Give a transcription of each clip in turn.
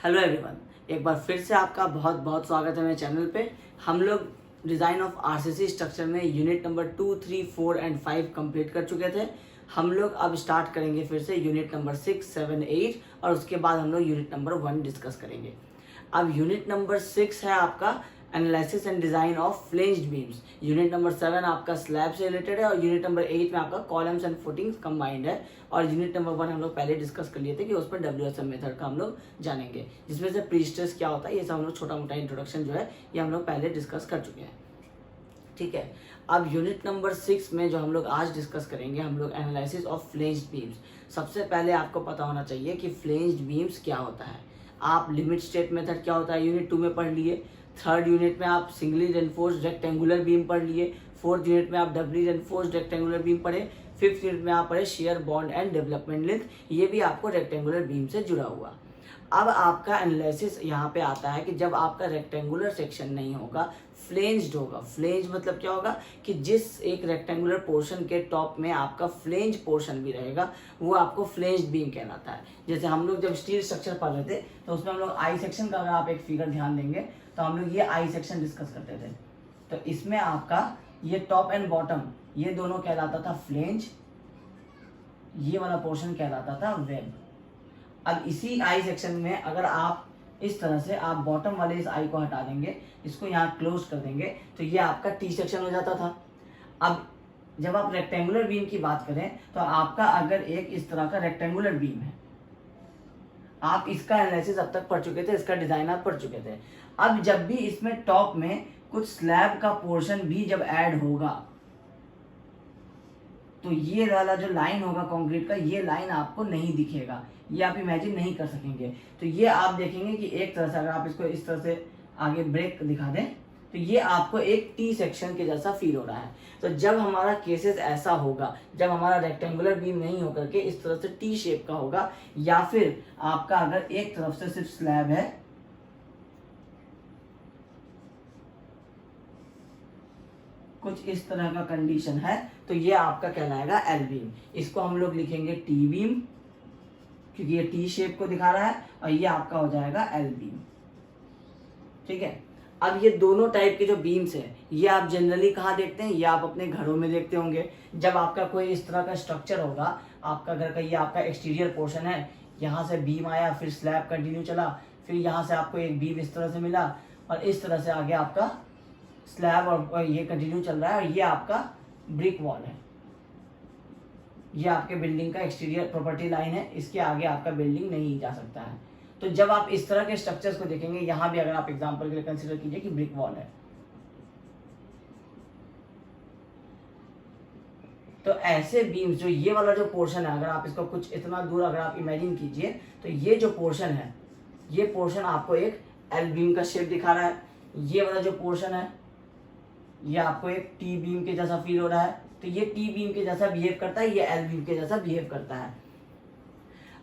Hello everyone, एक बार फिर से आपका बहुत बहुत स्वागत है मेरे चैनल पे। हम लोग डिज़ाइन ऑफ आरसीसी स्ट्रक्चर में यूनिट नंबर 2, 3, 4 एंड 5 कंप्लीट कर चुके थे। हम लोग अब स्टार्ट करेंगे फिर से यूनिट नंबर 6, 7, 8 और उसके बाद हम लोग यूनिट नंबर 1 डिस्कस करेंगे। अब यूनिट नंबर 6 है आपका analysis and design of flanged beams. Unit number 7 आपका स्लैब से रिलेटेड है और यूनिट नंबर 8 में आपका कॉलम्स एंड फुटिंग्स कंबाइंड है। और यूनिट नंबर 1 हम लोग पहले डिस्कस कर लिए थे कि उस पर WSM मेथड का हम लोग जानेंगे, जिसमें से प्री स्ट्रेस क्या होता है ये सब हम लोग छोटा मोटा इंट्रोडक्शन जो है ये हम लोग पहले डिस्कस कर चुके हैं। ठीक है, अब यूनिट नंबर 6 में जो हम लोग आज डिस्कस करेंगे हम लोग एनालिसिस ऑफ फ्लेंज्ड बीम्स। सबसे पहले आपको पता होना चाहिए कि फ्लेंज्ड बीम्स क्या होता है। आप लिमिट स्टेट मेथड क्या होता है यूनिट 2 में पढ़ लिए, थर्ड यूनिट में आप सिंगली रेनफोर्स्ड रेक्टेंगुलर बीम पढ़ लिए, फोर्थ यूनिट में आप डबली रेनफोर्स्ड रेक्टेंगुलर बीम पढ़े, फिफ्थ यूनिट में आप पढ़े share bond and development length, ये भी आपको रेक्टेंगुलर बीम से जुड़ा हुआ। अब आपका एनालिसिस यहाँ पे आता है कि जब आपका रेक्टेंगुलर सेक्शन नहीं होगा, फ्लेंज्ड होगा। फ्लेंज मतलब क्या होगा कि जिस एक रेक्टेंगुलर पोर्शन के टॉप में आपका फ्लेंज पोर्शन भी रहेगा वो आपको फ्लेंज्ड बीम कहलाता है। जैसे हम लोग जब स्टील स्ट्रक्चर पढ़ रहे थे तो उसमें हम लोग आई सेक्शन का अगर आप एक फिगर ध्यान देंगे तो हम लोग ये आई सेक्शन डिस्कस करते थे। तो इसमें आपका ये टॉप एंड बॉटम ये दोनों कहलाता था फ्लेंज, ये वाला पोर्शन कहलाता था वेब। अब इसी आई सेक्शन में अगर आप इस तरह से आप बॉटम वाले इस आई को हटा देंगे, इसको यहाँ क्लोज कर देंगे तो ये आपका टी सेक्शन हो जाता था। अब जब आप रेक्टेंगुलर बीम की बात करें तो आपका अगर एक इस तरह का रेक्टेंगुलर बीम है, आप इसका एनालिसिस अब तक पढ़ चुके थे, इसका डिजाइन आप पढ़ चुके थे। अब जब भी इसमें टॉप में कुछ स्लैब का पोर्शन भी जब ऐड होगा तो ये वाला जो लाइन होगा कंक्रीट का, ये लाइन आपको नहीं दिखेगा, ये आप इमेजिन नहीं कर सकेंगे। तो ये आप देखेंगे कि एक तरह से अगर आप इसको इस तरह से आगे ब्रेक दिखा दें तो ये आपको एक टी सेक्शन के जैसा फील हो रहा है। तो जब हमारा केसेस ऐसा होगा, जब हमारा रेक्टेंगुलर बीम नहीं होकर के इस तरह से टी शेप का होगा, या फिर आपका अगर एक तरफ से सिर्फ स्लैब है, कुछ इस तरह का कंडीशन है, तो ये आपका कहलाएगा एल बीम। इसको हम लोग लिखेंगे टी बीम क्योंकि ये टी शेप को दिखा रहा है, और ये आपका हो जाएगा एल बीम। ठीक है, अब ये दोनों टाइप के जो बीम्स हैं ये आप जनरली कहाँ देखते हैं, ये आप अपने घरों में देखते होंगे। जब आपका कोई इस तरह का स्ट्रक्चर होगा, आपका घर का ये आपका एक्सटीरियर पोर्शन है, यहाँ से बीम आया, फिर स्लैब कंटिन्यू चला, फिर यहाँ से आपको एक बीम इस तरह से मिला और इस तरह से आगे आपका स्लैब और ये कंटिन्यू चल रहा है, और ये आपका ब्रिक वॉल है, ये आपके बिल्डिंग का एक्सटीरियर प्रॉपर्टी लाइन है, इसके आगे आपका बिल्डिंग नहीं जा सकता है। तो जब आप इस तरह के स्ट्रक्चर्स को देखेंगे, यहां भी अगर आप एग्जांपल के लिए कंसीडर कीजिए कि ब्रिक वॉल है, तो ऐसे बीम्स जो ये वाला जो पोर्शन है, अगर आप इसको कुछ इतना दूर अगर आप इमेजिन कीजिए तो ये जो पोर्शन है, ये पोर्शन आपको एक एल बीम का शेप दिखा रहा है। ये वाला जो पोर्शन है ये आपको एक टी बीम के जैसा फील हो रहा है, तो ये टी बीम के जैसा बिहेव करता है, ये एल बीम के जैसा बिहेव करता है।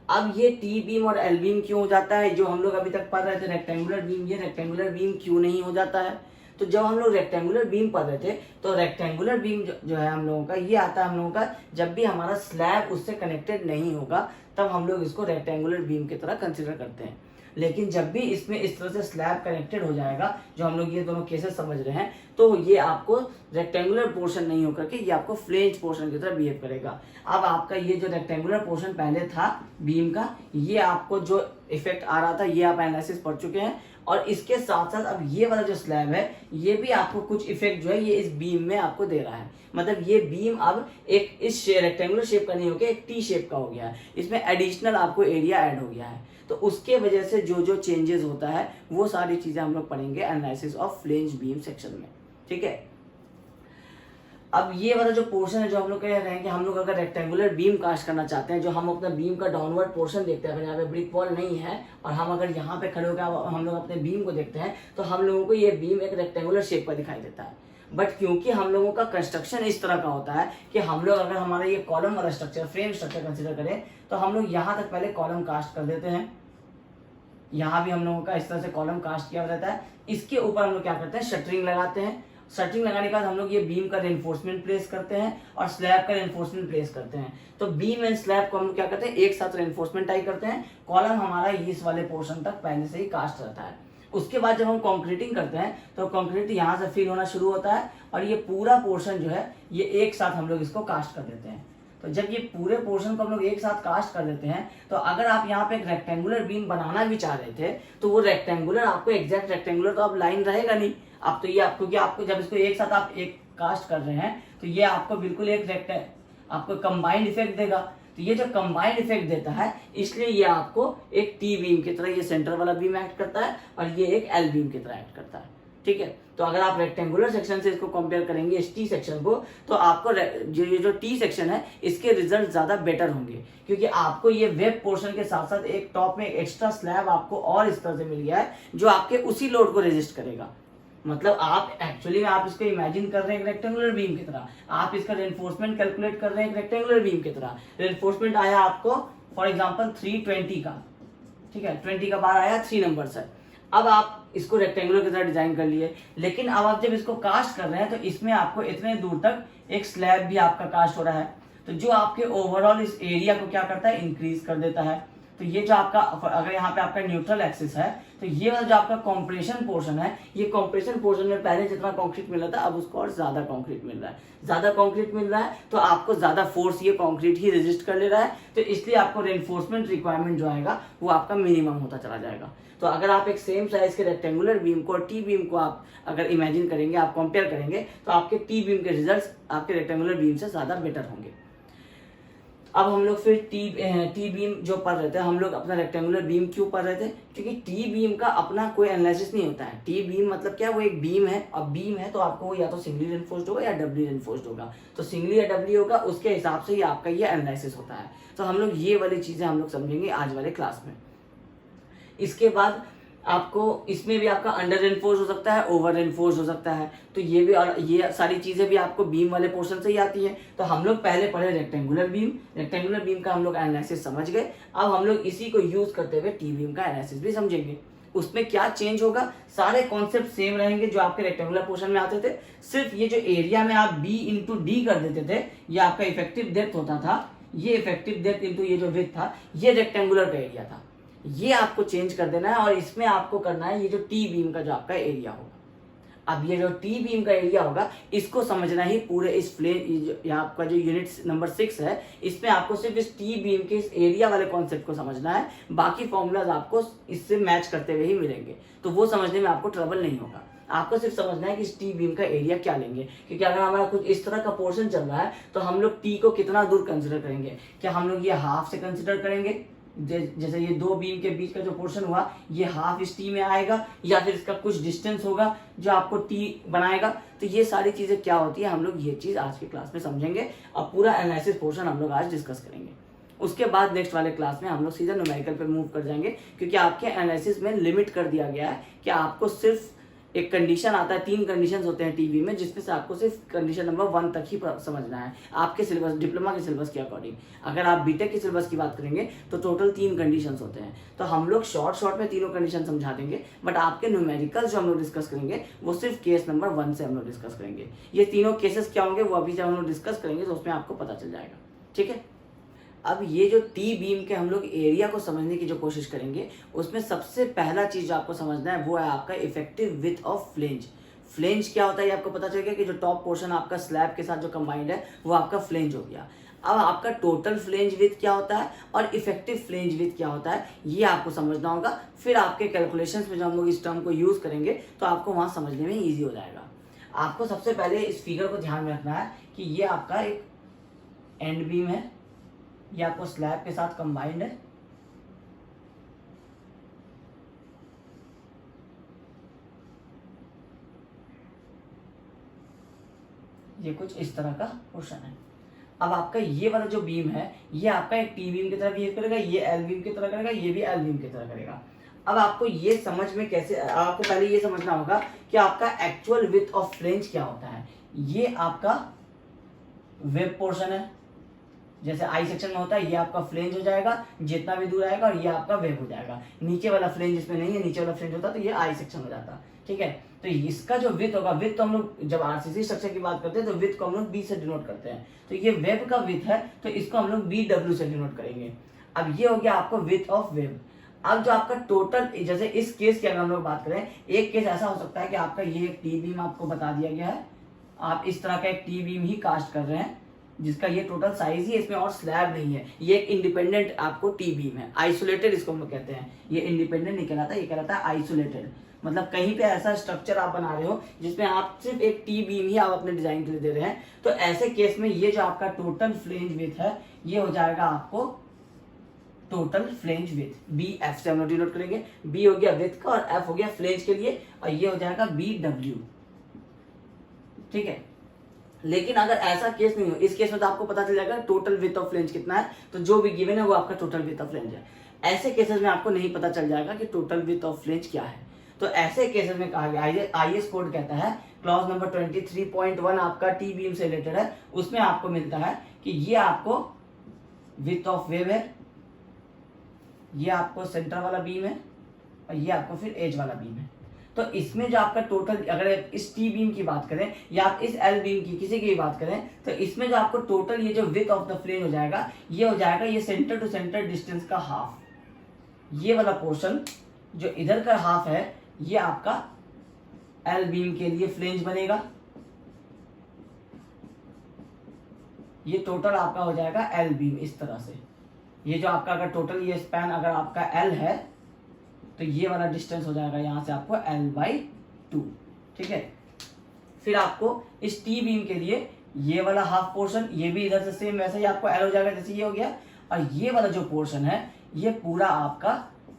अब ये टी बीम और एल बीम क्यों हो जाता है, जो हम लोग अभी तक पढ़ रहे थे रेक्टेंगुलर बीम, ये रेक्टेंगुलर बीम क्यों नहीं हो जाता है? तो जब हम लोग रेक्टेंगुलर बीम पढ़ रहे थे तो रेक्टेंगुलर बीम जो है हम लोगों का, ये आता है हम लोगों का जब भी हमारा स्लैब उससे कनेक्टेड नहीं होगा तब हम लोग इसको रेक्टेंगुलर बीम की तरह कंसिडर करते हैं। लेकिन जब भी इसमें इस तरह से स्लैब कनेक्टेड हो जाएगा, जो हम लोग ये दोनों केसेस समझ रहे हैं, तो ये आपको रेक्टेंगुलर पोर्शन नहीं होकर के ये आपको फ्लेंज पोर्शन की तरह बिहेव करेगा। अब आपका ये जो रेक्टेंगुलर पोर्शन पहले था बीम का, ये आपको जो इफेक्ट आ रहा था ये आप एनालिसिस पढ़ चुके हैं, और इसके साथ साथ अब ये वाला जो स्लैब है ये भी आपको कुछ इफेक्ट जो है ये इस बीम में आपको दे रहा है। मतलब ये बीम अब एक इस रेक्टेंगुलर शेप का नहीं होकर एक टी शेप का हो गया है, इसमें एडिशनल आपको एरिया ऐड हो गया है। तो उसके वजह से जो जो चेंजेस होता है वो सारी चीजें हम लोग पढ़ेंगे analysis of flange beam section में। ठीक है, अब ये वाला जो पोर्शन है जो हम लोग कह रहे हैं कि हम लोग अगर रेक्टेंगुलर बीम कास्ट करना चाहते हैं, जो हम अपना बीम का डाउनवर्ड पोर्शन देखते हैं, अगर यहाँ पे ब्रिक वॉल नहीं है और हम अगर यहाँ पे खड़े होकर हम लोग अपने बीम को देखते हैं तो हम लोगों को ये बीम एक रेक्टेंगुलर शेप का दिखाई देता है। बट क्योंकि हम लोगों का कंस्ट्रक्शन इस तरह का होता है कि हम लोग अगर हमारा ये कॉलम वाला स्ट्रक्चर फ्रेम स्ट्रक्चर कंसिडर करें तो हम लोग यहाँ तक पहले कॉलम कास्ट कर देते हैं, यहाँ भी हम लोगों का इस तरह से कॉलम कास्ट किया रहता है। इसके ऊपर हम लोग क्या करते हैं, शटरिंग लगाते हैं, शटरिंग लगाने के बाद हम लोग ये बीम का रेनफोर्समेंट प्लेस करते हैं और स्लैब का रेनफोर्समेंट प्लेस करते हैं। तो बीम एंड स्लैब को हम लोग क्या करते हैं, एक साथ रेनफोर्समेंट टाई करते हैं। कॉलम हमारा इस वाले पोर्शन तक पहले से ही कास्ट रहता है। उसके बाद जब हम कंक्रीटिंग करते हैं तो कंक्रीट यहाँ से फिल होना शुरू होता है और ये पूरा पोर्शन जो है ये एक साथ हम लोग इसको कास्ट कर देते हैं। तो जब ये पूरे पोर्शन को हम लोग एक साथ कास्ट कर देते हैं तो अगर आप यहाँ पे एक रेक्टेंगुलर बीम बनाना भी चाह रहे थे तो वो रेक्टेंगुलर आपको एग्जैक्ट रेक्टेंगुलर तो अब लाइन रहेगा नहीं। आप तो ये आपको, क्योंकि आपको जब इसको एक साथ आप एक कास्ट कर रहे हैं तो ये आपको बिल्कुल एक आपको कंबाइंड इफेक्ट देगा। तो ये जो कंबाइंड इफेक्ट देता है इसलिए ये आपको एक टी बीम की तरह ये सेंटर वाला बीम एक्ट करता है और ये एक एल बीम की तरह एक्ट करता है। ठीक है, तो अगर आप रेक्टेंगुलर सेक्शन से इसको कंपेयर करेंगे इस टी सेक्शन को तो आपको ये जो टी सेक्शन है इसके रिजल्ट ज्यादा बेटर होंगे, क्योंकि आपको ये वेब पोर्शन के साथ साथ एक टॉप में एक्स्ट्रा स्लैब आपको और इस तरह से मिल गया है जो आपके उसी लोड को रेजिस्ट करेगा। मतलब आप एक्चुअली में आप इसको इमेजिन कर रहे हैं एक रेक्टेंगुलर बीम की तरह, आप इसका रेनफोर्समेंट कैलकुलेट कर रहे हैं एक रेक्टेंगुलर बीम की तरह। रेनफोर्समेंट आया आपको फॉर एग्जांपल 320 का, ठीक है, 20 का बार आया 3 नंबर से। अब आप इसको रेक्टेंगुलर की तरह डिजाइन कर लिए, लेकिन अब आप जब इसको कास्ट कर रहे हैं तो इसमें आपको इतने दूर तक एक स्लैब भी आपका कास्ट हो रहा है, तो जो आपके ओवरऑल इस एरिया को क्या करता है, इंक्रीज कर देता है। तो ये जो आपका, अगर यहाँ पे आपका न्यूट्रल एक्सिस है तो ये वाला जो आपका कॉम्प्रेशन पोर्शन है, ये कॉम्प्रेशन पोर्शन में पहले जितना कंक्रीट मिल रहा था अब उसको और ज्यादा कंक्रीट मिल रहा है। ज्यादा कंक्रीट मिल रहा है तो आपको ज्यादा फोर्स ये कंक्रीट ही रेजिस्ट कर ले रहा है, तो इसलिए आपको रेनफोर्समेंट रिक्वायरमेंट जो आएगा वो आपका मिनिमम होता चला जाएगा। तो अगर आप एक सेम साइज के रेक्टेंगुलर बीम को और टी बीम को आप अगर इमेजिन करेंगे, आप कंपेयर करेंगे तो आपके टी बीम के रिजल्ट्स आपके रेक्टेंगुलर बीम से ज्यादा बेटर होंगे। अब हम लोग फिर टी बीम जो पढ़ रहे थे, हम लोग अपना रेक्टेंगुलर बीम क्यों पढ़ रहे थे, क्योंकि टी बीम का अपना कोई एनालिसिस नहीं होता है। टी बीम मतलब क्या, वो एक बीम है, अब बीम है तो आपको वो या तो सिंगली रेनफोर्स्ड होगा या डबली रेनफोर्स्ड होगा, तो सिंगली या डबली होगा उसके हिसाब से ही आपका ये एनालिसिस होता है। तो हम लोग ये वाली चीजें हम लोग समझेंगे आज वाले क्लास में। इसके बाद आपको इसमें भी आपका अंडर रेनफोर्स हो सकता है, ओवर रेनफोर्स हो सकता है, तो ये भी, और ये सारी चीजें भी आपको बीम वाले पोर्शन से ही आती है। तो हम लोग पहले पढ़े रेक्टेंगुलर बीम का हम लोग एनालिसिस समझ गए। अब हम लोग इसी को यूज करते हुए टी बीम का एनालिसिस भी समझेंगे। उसमें क्या चेंज होगा, सारे कॉन्सेप्ट सेम रहेंगे जो आपके रेक्टेंगुलर पोर्शन में आते थे, सिर्फ ये जो एरिया में आप बी इंटू डी कर देते थे, ये आपका इफेक्टिव डेप्थ होता था, ये इफेक्टिव डेप्थ इंटू ये जो विड्थ था, ये रेक्टेंगुलर का एरिया था, ये आपको चेंज कर देना है और इसमें आपको करना है ये जो टी बीम का जो आपका एरिया होगा। अब ये जो टी बीम का एरिया होगा इसको समझना ही पूरे इस प्लेन, आपका जो यूनिट नंबर 6 है इसमें आपको सिर्फ इस टी बीम के इस एरिया वाले कॉन्सेप्ट को समझना है, बाकी फॉर्मूलाज आपको इससे मैच करते हुए ही मिलेंगे, तो वो समझने में आपको ट्रबल नहीं होगा। आपको सिर्फ समझना है कि इस टी बीम का एरिया क्या लेंगे, क्योंकि अगर हमारा कुछ इस तरह का पोर्शन चल रहा है तो हम लोग टी को कितना दूर कंसिडर करेंगे, क्या हम लोग ये हाफ से कंसिडर करेंगे, जैसे ये दो बीम के बीच का जो पोर्शन हुआ ये हाफ इस टी में आएगा, या फिर इसका कुछ डिस्टेंस होगा जो आपको टी बनाएगा। तो ये सारी चीजें क्या होती है हम लोग ये चीज आज के क्लास में समझेंगे और पूरा एनालिसिस पोर्शन हम लोग आज डिस्कस करेंगे। उसके बाद नेक्स्ट वाले क्लास में हम लोग सीधा न्यूमेरिकल पे मूव कर जाएंगे, क्योंकि आपके एनालिसिस में लिमिट कर दिया गया है कि आपको सिर्फ एक कंडीशन आता है, 3 कंडीशंस होते हैं टीवी में, जिसमें से आपको सिर्फ कंडीशन नंबर 1 तक ही समझना है आपके सिलेबस, डिप्लोमा के सिलेबस के अकॉर्डिंग। अगर आप बीटेक के सिलेबस की बात करेंगे तो टोटल 3 कंडीशंस होते हैं, तो हम लोग शॉर्ट में तीनों कंडीशन समझा देंगे, बट आपके न्यूमेरिकल जो हम लोग डिस्कस करेंगे वो सिर्फ केस नंबर 1 से हम लोग डिस्कस करेंगे। ये तीनों केसेस क्या होंगे वो अभी जब हम लोग डिस्कस करेंगे तो उसमें आपको पता चल जाएगा, ठीक है। अब ये जो टी बीम के हम लोग एरिया को समझने की जो कोशिश करेंगे उसमें सबसे पहला चीज जो आपको समझना है वो है आपका effective width of flange. Flange क्या होता है ये आपको पता चल गया कि जो टॉप पोर्शन आपका स्लैब के साथ जो कंबाइंड है वो आपका फ्लेंज हो गया। अब आपका टोटल फ्लेंज विड्थ क्या होता है और इफेक्टिव फ्लेंज विड्थ क्या होता है ये आपको समझना होगा। फिर आपके कैलकुलेशंस में जब हम लोग इस टर्म को यूज करेंगे तो आपको वहां समझने में ईजी हो जाएगा। आपको सबसे पहले इस फिगर को ध्यान में रखना है कि ये आपका एक एंड बीम है, ये आपको स्लैब के साथ कंबाइंड है, ये कुछ इस तरह का पोर्शन है। अब आपका ये वाला जो बीम है ये आपका एक टी बीम की तरह बिहेव करेगा, ये एल बीम की तरह करेगा, ये भी एल बीम की तरह करेगा। अब आपको ये समझ में कैसे, आपको पहले ये समझना होगा कि आपका एक्चुअल विड्थ ऑफ फ्लेंज क्या होता है। ये आपका वेब पोर्शन है, जैसे आई सेक्शन में होता है, ये आपका फ्लेंज हो जाएगा जितना भी दूर आएगा, और ये आपका वेब हो जाएगा। नीचे वाला फ्लेंज इसमें नहीं है, नीचे वाला फ्लेंज होता तो ये आई सेक्शन हो जाता। ठीक है, तो इसका जो विथ होगा, विथ तो हम लोग जब आरसीसी स्ट्रक्चर की बात करते हैं तो विथ को हम लोग बी से डिनोट करते हैं, तो ये वेब का विथ है तो इसको हम लोग बी डब्ल्यू से डिनोट करेंगे। अब ये हो गया आपको विथ ऑफ वेब। अब जो आपका टोटल, जैसे इस केस की अगर हम लोग बात करें, एक केस ऐसा हो सकता है कि आपका ये एक टी बीम आपको बता दिया गया है, आप इस तरह का एक टी बीम ही कास्ट कर रहे हैं जिसका ये टोटल साइज ही, इसमें और स्लैब नहीं है, ये एक इंडिपेंडेंट आपको टी बीम है, आइसोलेटेड इसको हम लोग कहते हैं। ये इंडिपेंडेंट नहीं कहलाता, ये कहलाता है आइसोलेटेड। मतलब कहीं पे ऐसा स्ट्रक्चर आप बना रहे हो जिसमें आप सिर्फ एक टी बीम ही आप अपने डिजाइन के लिए दे रहे हैं, तो ऐसे केस में ये जो आपका टोटल फ्लेंज विड्थ है ये हो जाएगा आपको total flange width, B F से हम लोग डिनोट करेंगे। बी हो गया विड्थ का और एफ हो गया फ्लेंज के लिए, और ये हो जाएगा बी डब्ल्यू। ठीक है, लेकिन अगर ऐसा केस नहीं हो, इस केस में तो आपको पता चल जाएगा टोटल विड्थ ऑफ फ्लेंज कितना है, तो जो भी गिवन है वो आपका टोटल विड्थ ऑफ फ्लेंज है। ऐसे केसेस में आपको नहीं पता चल जाएगा कि टोटल विड्थ ऑफ फ्लेंज क्या है, तो ऐसे केसेस में कहा गया, आईएस कोड कहता है क्लॉज नंबर 23.1 आपका टी बीम से रिलेटेड है, उसमें आपको मिलता है कि ये आपको विड्थ ऑफ वेब है, ये आपको सेंटर वाला बीम है, और ये आपको फिर एज वाला बीम है। तो इसमें जो आपका टोटल, अगर इस टी बीम की बात करें या आप इस एल बीम की किसी की भी बात करें, तो इसमें जो आपको टोटल ये जो विड्थ ऑफ द फ्लेंज हो जाएगा, ये हो जाएगा ये सेंटर टू सेंटर डिस्टेंस का हाफ। ये वाला पोर्शन जो इधर का हाफ है ये आपका एल बीम के लिए फ्लेंज बनेगा, ये टोटल आपका हो जाएगा एल बीम इस तरह से। ये जो आपका अगर टोटल ये स्पैन अगर आपका एल है तो ये वाला डिस्टेंस हो जाएगा यहां से आपको l/2। ठीक है, फिर आपको इस टी बीम के लिए ये वाला हाफ पोर्शन, ये भी इधर से सेम वैसे ही आपको एल हो जाएगा जैसे ये हो गया, और ये वाला जो पोर्शन है ये पूरा आपका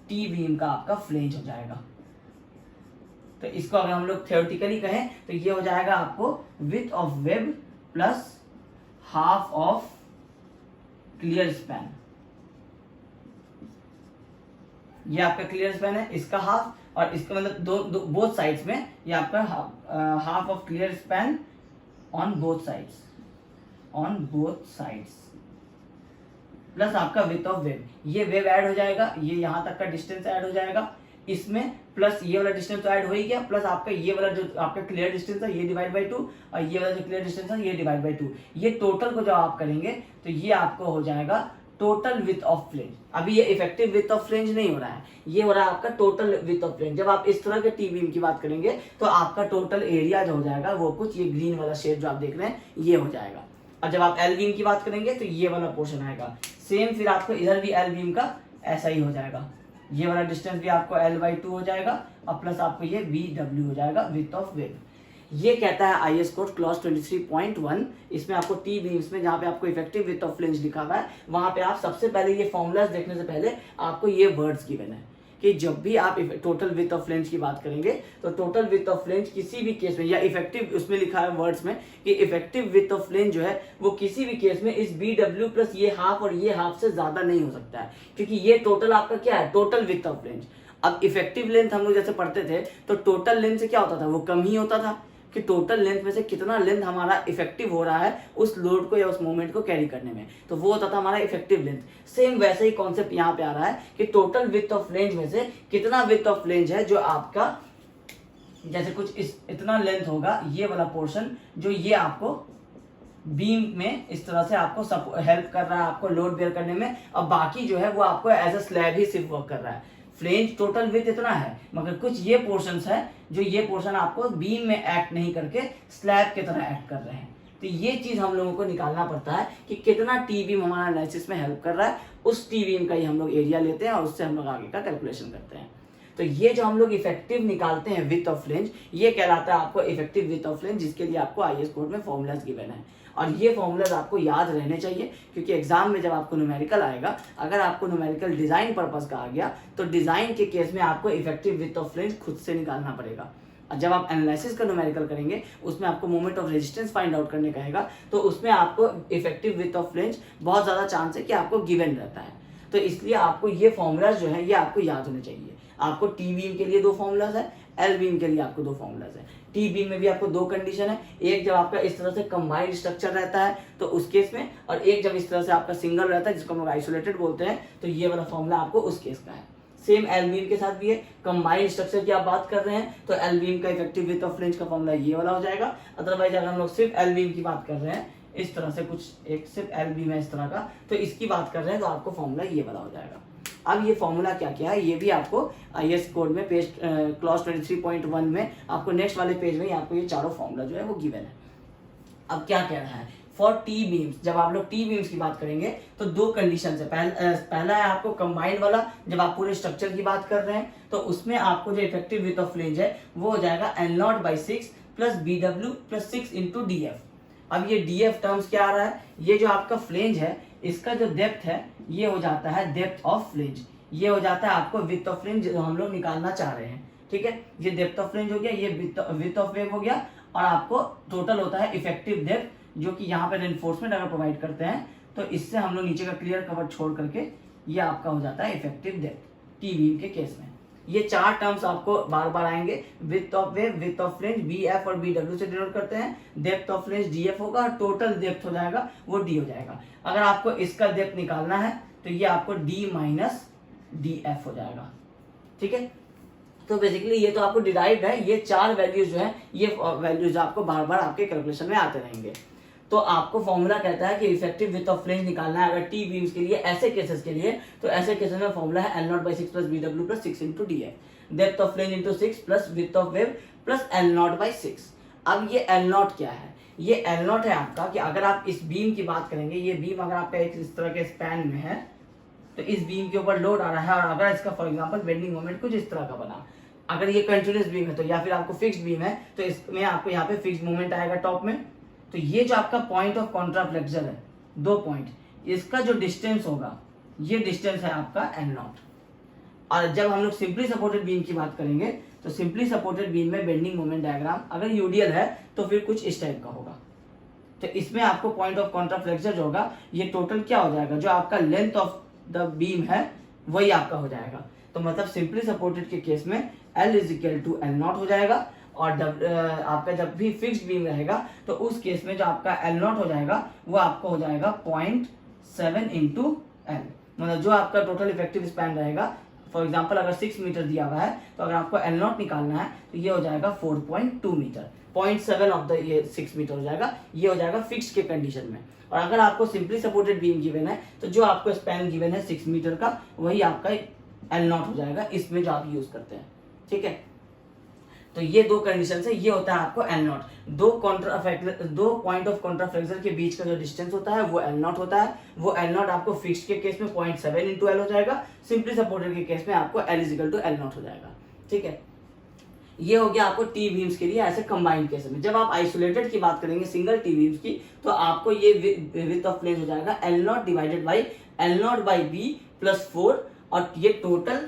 टी बीम का आपका फ्लेंज हो जाएगा। तो इसको अगर हम लोग थियोरेटिकली कहें तो ये हो जाएगा आपको width of web plus half of clear span. ये आपका क्लियर स्पैन है, इसका हाफ, और इसका मतलब बोथ साइड्स में ये आपका half of clear span on both sides plus आपका विड्थ ऑफ वेब। ये वेब ऐड हो जाएगा, ये यहां तक का डिस्टेंस ऐड हो जाएगा इसमें, प्लस ये वाला डिस्टेंस तो ऐड हो ही गया, प्लस आपका ये वाला जो आपका क्लियर डिस्टेंस है ये डिवाइड बाई 2, और ये वाला जो क्लियर डिस्टेंस है ये डिवाइड बाई 2। ये टोटल को जब आप करेंगे तो ये आपको हो जाएगा टोटल विड्थ ऑफ फ्लेंज। अभी ये इफेक्टिव विड्थ ऑफ फ्लेंज नहीं हो रहा है, ये हो रहा है आपका टोटल विड्थ ऑफ फ्लेंज। जब आप इस तरह के टी बीम की बात करेंगे तो आपका टोटल एरिया जो हो जाएगा वो कुछ ये ग्रीन वाला शेड जो आप देख रहे हैं ये हो जाएगा। और जब आप एल बीम की बात करेंगे तो ये वाला पोर्शन आएगा सेम, फिर आपको इधर भी एल बीम का ऐसा ही हो जाएगा, ये वाला डिस्टेंस भी आपको l/2 हो जाएगा, और प्लस आपको ये BW हो जाएगा विड्थ ऑफ वेब। ये कहता है आईएस कोड क्लॉज 23.1। इसमें आपको टी बीम्स में जहां पे आपको इफेक्टिव विड्थ ऑफ फ्लेंज लिखा हुआ है वहां पे आप सबसे पहले ये फॉर्मूलाज देखने से पहले आपको ये वर्ड्स गिवन है कि जब भी आप टोटल विड्थ ऑफ फ्लेंज की बात करेंगे तो टोटल विड्थ ऑफ फ्लेंज किसी भी केस में, या इफेक्टिव उसमें लिखा है वर्ड्स में कि इफेक्टिव विड्थ ऑफ फ्लेंज जो है वो किसी भी केस में इस BW प्लस ये हाफ और ये हाफ से ज्यादा नहीं हो सकता है, क्योंकि ये टोटल आपका क्या है, टोटल विड्थ ऑफ फ्लेंज। अब इफेक्टिव लेंथ हम लोग जैसे पढ़ते थे तो टोटल लेंथ से क्या होता था, वो कम ही होता था कि टोटल लेंथ में से कितना लेंथ हमारा इफेक्टिव हो रहा है उस लोड को या उस मोमेंट को कैरी करने में, तो वो होता था हमारा इफेक्टिव लेंथ। सेम वैसे ही कॉन्सेप्ट यहाँ पे आ रहा है कि टोटल विड्थ ऑफ फ्लेंज में से कितना विड्थ ऑफ फ्लेंज है जो आपका, जैसे कुछ इतना लेंथ होगा ये वाला पोर्शन जो ये आपको बीम में इस तरह से आपको हेल्प कर रहा है आपको लोड बेयर करने में, और बाकी जो है वो आपको एज अ स्लैब ही सिर्फ वर्क कर रहा है। फ्लेंज टोटल विड्थ इतना है, मगर कुछ ये पोर्शंस है जो ये पोर्शन आपको बीम में एक्ट नहीं करके स्लैब की तरह एक्ट कर रहे हैं। तो ये चीज हम लोगों को निकालना पड़ता है कि कितना टी बीम हमारा एनालिसिस में हेल्प कर रहा है, उस टी बीम का ही हम लोग एरिया लेते हैं और उससे हम लोग आगे का कैलकुलेशन करते हैं। तो ये जो हम लोग इफेक्टिव निकालते हैं विड्थ ऑफ फ्लेंज, ये कहलाता है आपको इफेक्टिव विड्थ ऑफ फ्लेंज, जिसके लिए आपको आईएस कोड में फॉर्मूलाज गिवन है। और ये फॉर्मूलाज आपको याद रहने चाहिए, क्योंकि एग्जाम में जब आपको न्यूमेरिकल आएगा, अगर आपको न्यूमेरिकल डिजाइन पर्पस का आ गया तो डिजाइन के केस में आपको इफेक्टिव विड्थ ऑफ फ्लेंज खुद से निकालना पड़ेगा। और जब आप एनालिसिस का न्यूमेरिकल करेंगे उसमें आपको moment of resistance find out करने का आएगा, तो उसमें आपको इफेक्टिव विड्थ ऑफ फ्लेंज बहुत ज्यादा चांस है कि आपको गिवन रहता है। तो इसलिए आपको ये फॉर्मूलाज जो है ये आपको याद होने चाहिए। आपको टी बीम के लिए 2 फॉर्मूलाज है, एल बीम के लिए आपको 2 फॉर्मूलाज है। टी बीम में भी आपको 2 कंडीशन है, एक जब आपका इस तरह से कंबाइंड स्ट्रक्चर रहता है तो उस केस में, और एक जब इस तरह से आपका सिंगल रहता है जिसको हम लोग आइसोलेटेड बोलते हैं, तो ये वाला फॉर्मूला आपको उस केस का है। सेम एल बीम के साथ भी है। कंबाइंड स्ट्रक्चर की आप बात कर रहे हैं तो एल बीम का इफेक्टिव विड्थ ऑफ फ्लेंज का फॉर्मूला ये वाला हो जाएगा। अदरवाइज अगर हम लोग सिर्फ एल बीम की बात कर रहे हैं, इस तरह से कुछ एक सिर्फ एल बीम है इस तरह का, तो इसकी बात कर रहे हैं तो आपको फॉर्मूला ये वाला हो जाएगा। अब ये फॉर्मूला क्या क्या है ये भी आपको आईएस कोड में पेज क्लॉज 23.1 में आपको नेक्स्ट वाले पेज में आपको ये चारों फॉर्मूला जो है वो गिवन है। अब क्या कह रहा है, फॉर टी बीम्स, जब आप लोग टी बीम्स की बात करेंगे तो 2 कंडीशन है। पहला है आपको कंबाइंड वाला, जब आप पूरे स्ट्रक्चर की बात कर रहे हैं तो उसमें आपको जो इफेक्टिव विड्थ ऑफ फ्लेंज है वो हो जाएगा L0/6 plus BW plus 6 into DF। अब ये DF टर्म्स क्या आ रहा है, ये जो आपका फ्लेंज है इसका जो डेप्थ है ये हो जाता है डेप्थ ऑफ फ्लेंज, ये हो जाता है आपको विड्थ ऑफ फ्लेंज जो हम लोग निकालना चाह रहे हैं। ठीक है, ये डेप्थ ऑफ फ्लेंज हो गया, ये विड्थ ऑफ वेव हो गया, और आपको टोटल होता है इफेक्टिव डेप्थ, जो कि यहाँ पे रेनफोर्समेंट अगर प्रोवाइड करते हैं तो इससे हम लोग नीचे का क्लियर कवर छोड़ करके ये आपका हो जाता है इफेक्टिव डेप्थ टी बीम के केस में। ये 4 टर्म्स आपको बार बार आएंगे, width of wave, width of flange, BF और BW से डिनोट करते हैं, डेप्थ ऑफ फ्लेंज DF होगा और टोटल डेप्थ हो जाएगा वो D हो जाएगा। अगर आपको इसका डेप्थ निकालना है तो ये आपको D माइनस DF हो जाएगा। ठीक है, तो बेसिकली ये तो आपको डिराइव्ड है, ये 4 वैल्यूज जो है ये वैल्यूज आपको बार बार आपके कैलकुलेशन में आते रहेंगे। तो आपको फॉर्मूला कहता है कि इफेक्टिव विड्थ ऑफ फ्लेंज निकालना है अगर टी बीम्स के लिए, ऐसे केसेस के लिए, तो ऐसे केसेस में फॉर्मूला है L0/6 plus BW plus 6 into DF, depth of flange into 6 plus width of wave plus L0/6। अब ये L0 क्या है, ये L0 है आपका कि अगर आप इस बीम की बात करेंगे, ये बीम अगर आपका एक इस तरह के स्पैन में है तो इस बीम के ऊपर लोड आ रहा है, और अगर इसका फॉर एग्जांपल बेंडिंग मोमेंट कुछ इस तरह का बना, अगर ये कंटिन्यूअस बीम है तो या फिर आपको फिक्स्ड बीम है तो इसमें आपको यहाँ पे फिक्स्ड मोमेंट आएगा टॉप में। तो ये जो आपका पॉइंट ऑफ कॉन्ट्राफ्लेक्शन है 2 पॉइंट, इसका जो डिस्टेंस होगा ये डिस्टेंस है आपका L0। और जब हम लोग सिंपली सपोर्टेड बीम की बात करेंगे तो सिंपली सपोर्टेड बीम में बेंडिंग मोमेंट डायग्राम अगर यूडियल है तो फिर कुछ इस टाइप का होगा। तो इसमें आपको पॉइंट ऑफ कॉन्ट्राफ्लेक्शन जो होगा ये टोटल क्या हो जाएगा, जो आपका लेंथ ऑफ द बीम है वही आपका हो जाएगा। तो मतलब सिंपली सपोर्टेड के केस में L is equal to L0 हो जाएगा, और आपका जब भी फिक्स्ड बीम रहेगा तो उस केस में जो आपका L0 हो जाएगा वो आपको हो जाएगा 0.7 इंटू L। मतलब जो आपका टोटल इफेक्टिव स्पैन रहेगा, फॉर एग्जांपल अगर 6 मीटर दिया हुआ है तो अगर आपको L0 निकालना है तो ये हो जाएगा 4.2 मीटर, 0.7 ऑफ द ये 6 मीटर हो जाएगा, ये हो जाएगा फिक्स्ड के कंडीशन में। और अगर आपको सिंपली सपोर्टेड बीम गिवन है तो जो आपको स्पैन गिवन है 6 मीटर का वही आपका L0 हो जाएगा इसमें जो आप यूज करते हैं। ठीक है, तो ये 2 कंडीशन है, ये होता है आपको L0। 2 पॉइंट ऑफ कॉन्ट्राफ्लेक्शन के बीच का जो डिस्टेंस होता है वो L0 होता है। वो L0 आपको फिक्स्ड के केस में 0.7 इंटू L हो जाएगा, सिंपली सपोर्टेड के केस में आपको L is equal to L0 हो जाएगा। ठीक है, ये हो गया आपको टी बीम्स के लिए ऐसे कंबाइंड केस में। जब आप आइसोलेटेड की बात करेंगे सिंगल टी बीम्स की तो आपको ये विड्थ ऑफ फ्लेंज हो जाएगा L0 divided by L0/B plus 4, और ये टोटल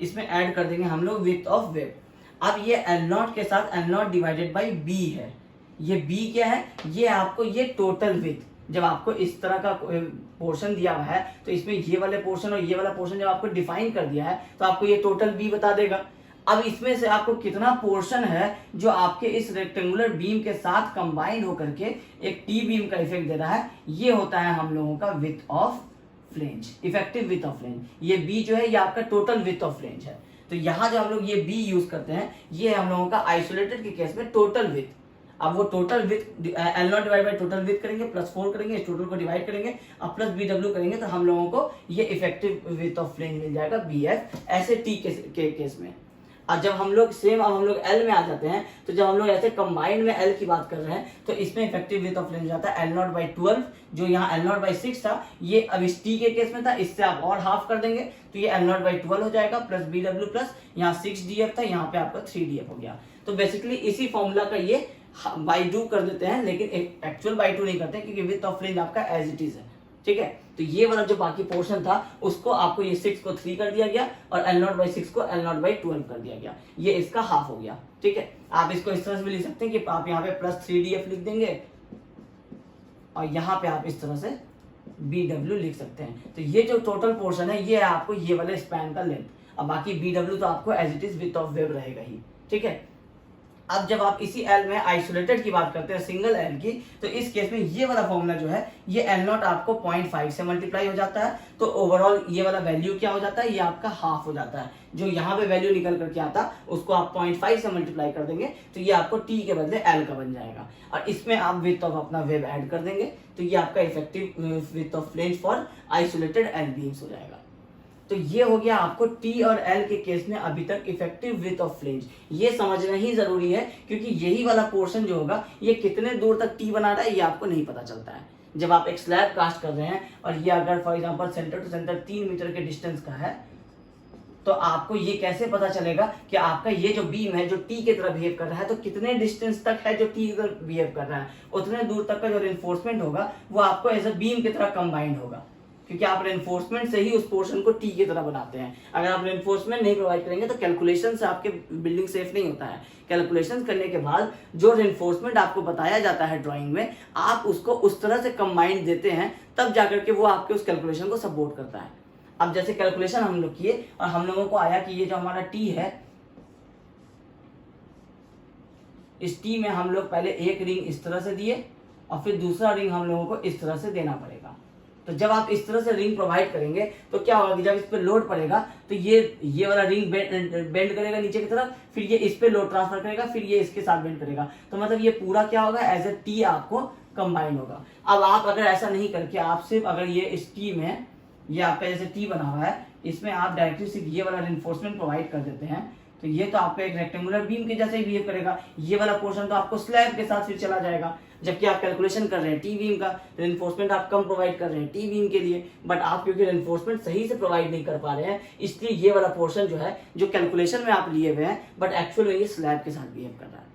इसमें ऐड कर देंगे हम लोग विड्थ ऑफ वेव। अब ये L0 के साथ L0 डिवाइडेड बाई B है, ये B क्या है, ये आपको ये टोटल विड्थ, जब आपको इस तरह का पोर्शन दिया हुआ है तो इसमें ये वाले पोर्शन और ये वाला पोर्शन जब आपको डिफाइन कर दिया है तो आपको ये टोटल B बता देगा। अब इसमें से आपको कितना पोर्शन है जो आपके इस रेक्टेंगुलर बीम के साथ कंबाइंड होकर के एक टी बीम का इफेक्ट दे रहा है, ये होता है हम लोगों का width of flange, effective width of flange. ये B जो है ये आपका टोटल विड्थ ऑफ फ्लेंज है। तो यहाँ जो हम लोग ये B यूज करते हैं ये हम लोगों का आइसोलेटेड के केस में टोटल विड्थ। अब वो total width L0 divide by total width करेंगे, प्लस 4 करेंगे, इस टोटल को डिवाइड करेंगे, अब प्लस BW करेंगे तो हम लोगों को ये इफेक्टिव विड्थ ऑफ फ्लेंज मिल जाएगा BF ऐसे T के केस में। और जब हम लोग अब हम लोग L में आ जाते हैं तो जब हम लोग ऐसे कंबाइंड में L की बात कर रहे हैं तो इसमें इफेक्टिव विड्थ ऑफ फ्लेंज जाता है L0/12, जो यहाँ L0/6 था ये अब इस T के केस में था, इससे आप और हाफ कर देंगे तो ये L0/12 हो जाएगा, प्लस BW प्लस यहाँ 6DF था, यहाँ पे आपका 3DF हो गया। तो बेसिकली इसी फॉर्मूला का ये बाई 2 कर देते हैं, लेकिन एक्चुअल बाई 2 नहीं करते क्योंकि विड्थ ऑफ फ्लेंज आपका एज इट इज है। ठीक है, तो ये वाला जो बाकी पोर्शन था उसको आपको ये 6 को 3 कर दिया गया और L0/6 को L0/12 कर दिया गया, ये इसका हाफ हो गया। ठीक है, आप इसको इस तरह से भी लिख सकते हैं कि आप यहाँ पे प्लस 3DF लिख देंगे और यहाँ पे आप इस तरह से BW लिख सकते हैं। तो ये जो टोटल पोर्शन है ये है आपको ये वाले स्पैन का लेंथ। और बाकी BW तो आपको as it is width of web रहेगा ही, ठीक है। अब जब आप इसी एल में आइसोलेटेड की बात करते हैं, सिंगल एल की, तो इस केस में ये वाला फॉर्मूला जो है ये एल नॉट आपको 0.5 से मल्टीप्लाई हो जाता है, तो ओवरऑल ये वाला वैल्यू क्या हो जाता है, ये आपका हाफ हो जाता है। जो यहाँ पे वैल्यू निकल करके आता उसको आप 0.5 से मल्टीप्लाई कर देंगे तो ये आपको टी के बदले एल का बन जाएगा, और इसमें आप विड्थ ऑफ अपना वेब ऐड कर देंगे तो ये आपका effective width of flange for isolated L beams हो जाएगा। तो ये हो गया आपको टी और एल के केस में अभी तक इफेक्टिव विड्थ ऑफ फ्लेंज। ये समझना ही जरूरी है क्योंकि यही वाला पोर्शन जो होगा ये कितने दूर तक टी बना रहा है ये आपको नहीं पता चलता है। जब आप एक स्लैब कास्ट कर रहे हैं और ये अगर for example centre to centre 3 metre के डिस्टेंस का है, तो आपको ये कैसे पता चलेगा कि आपका ये जो बीम है जो टी की तरह बिहेव कर रहा है, तो कितने डिस्टेंस तक है जो टी की तरह बिहेव कर रहा है, उतने दूर तक का जो रेनफोर्समेंट होगा वो आपको एज अ बीम की तरह कंबाइंड होगा, क्योंकि आप रेनफोर्समेंट से ही उस पोर्शन को टी की तरह बनाते हैं। अगर आप रेनफोर्समेंट नहीं प्रोवाइड करेंगे तो कैलकुलेशन से आपके बिल्डिंग सेफ नहीं होता है। कैलकुलेशन करने के बाद जो रेनफोर्समेंट आपको बताया जाता है ड्राइंग में, आप उसको उस तरह से कंबाइंड देते हैं, तब जाकर के वो आपके उस कैलकुलेशन को सपोर्ट करता है। अब जैसे कैलकुलेशन हम लोग किए और हम लोगों को आया कि ये जो हमारा टी है, इस टी में हम लोग पहले एक रिंग इस तरह से दिए और फिर दूसरा रिंग हम लोगों को इस तरह से देना पड़ेगा। तो जब आप इस तरह से रिंग प्रोवाइड करेंगे तो क्या होगा कि जब इस पे लोड पड़ेगा तो ये वाला रिंग बेंड करेगा नीचे की तरफ, फिर ये इस पे लोड ट्रांसफर करेगा, फिर ये इसके साथ बेंड करेगा, तो मतलब ये पूरा क्या होगा, एज ए टी आपको कंबाइन होगा। अब आप अगर ऐसा नहीं करके आप सिर्फ अगर ये इस टी में ये आपका जैसे टी बना हुआ है, इसमें आप डायरेक्टली सिर्फ ये वाला रेनफोर्समेंट प्रोवाइड कर देते हैं, तो ये तो आपका एक रेक्टेंगुलर बीम के जैसे ही बिहेव करेगा। ये वाला पोर्शन तो आपको स्लैब के साथ फिर चला जाएगा, जबकि आप कैलकुलेशन कर रहे हैं टी बीम का, रेनफोर्समेंट आप कम प्रोवाइड कर रहे हैं टी बीम के लिए, बट आप क्योंकि रेनफोर्समेंट सही से प्रोवाइड नहीं कर पा रहे हैं, इसलिए ये वाला पोर्शन जो है जो कैलकुलेशन में आप लिए हुए हैं बट एक्चुअल में ये स्लैब के साथ बिहेव कर रहा है।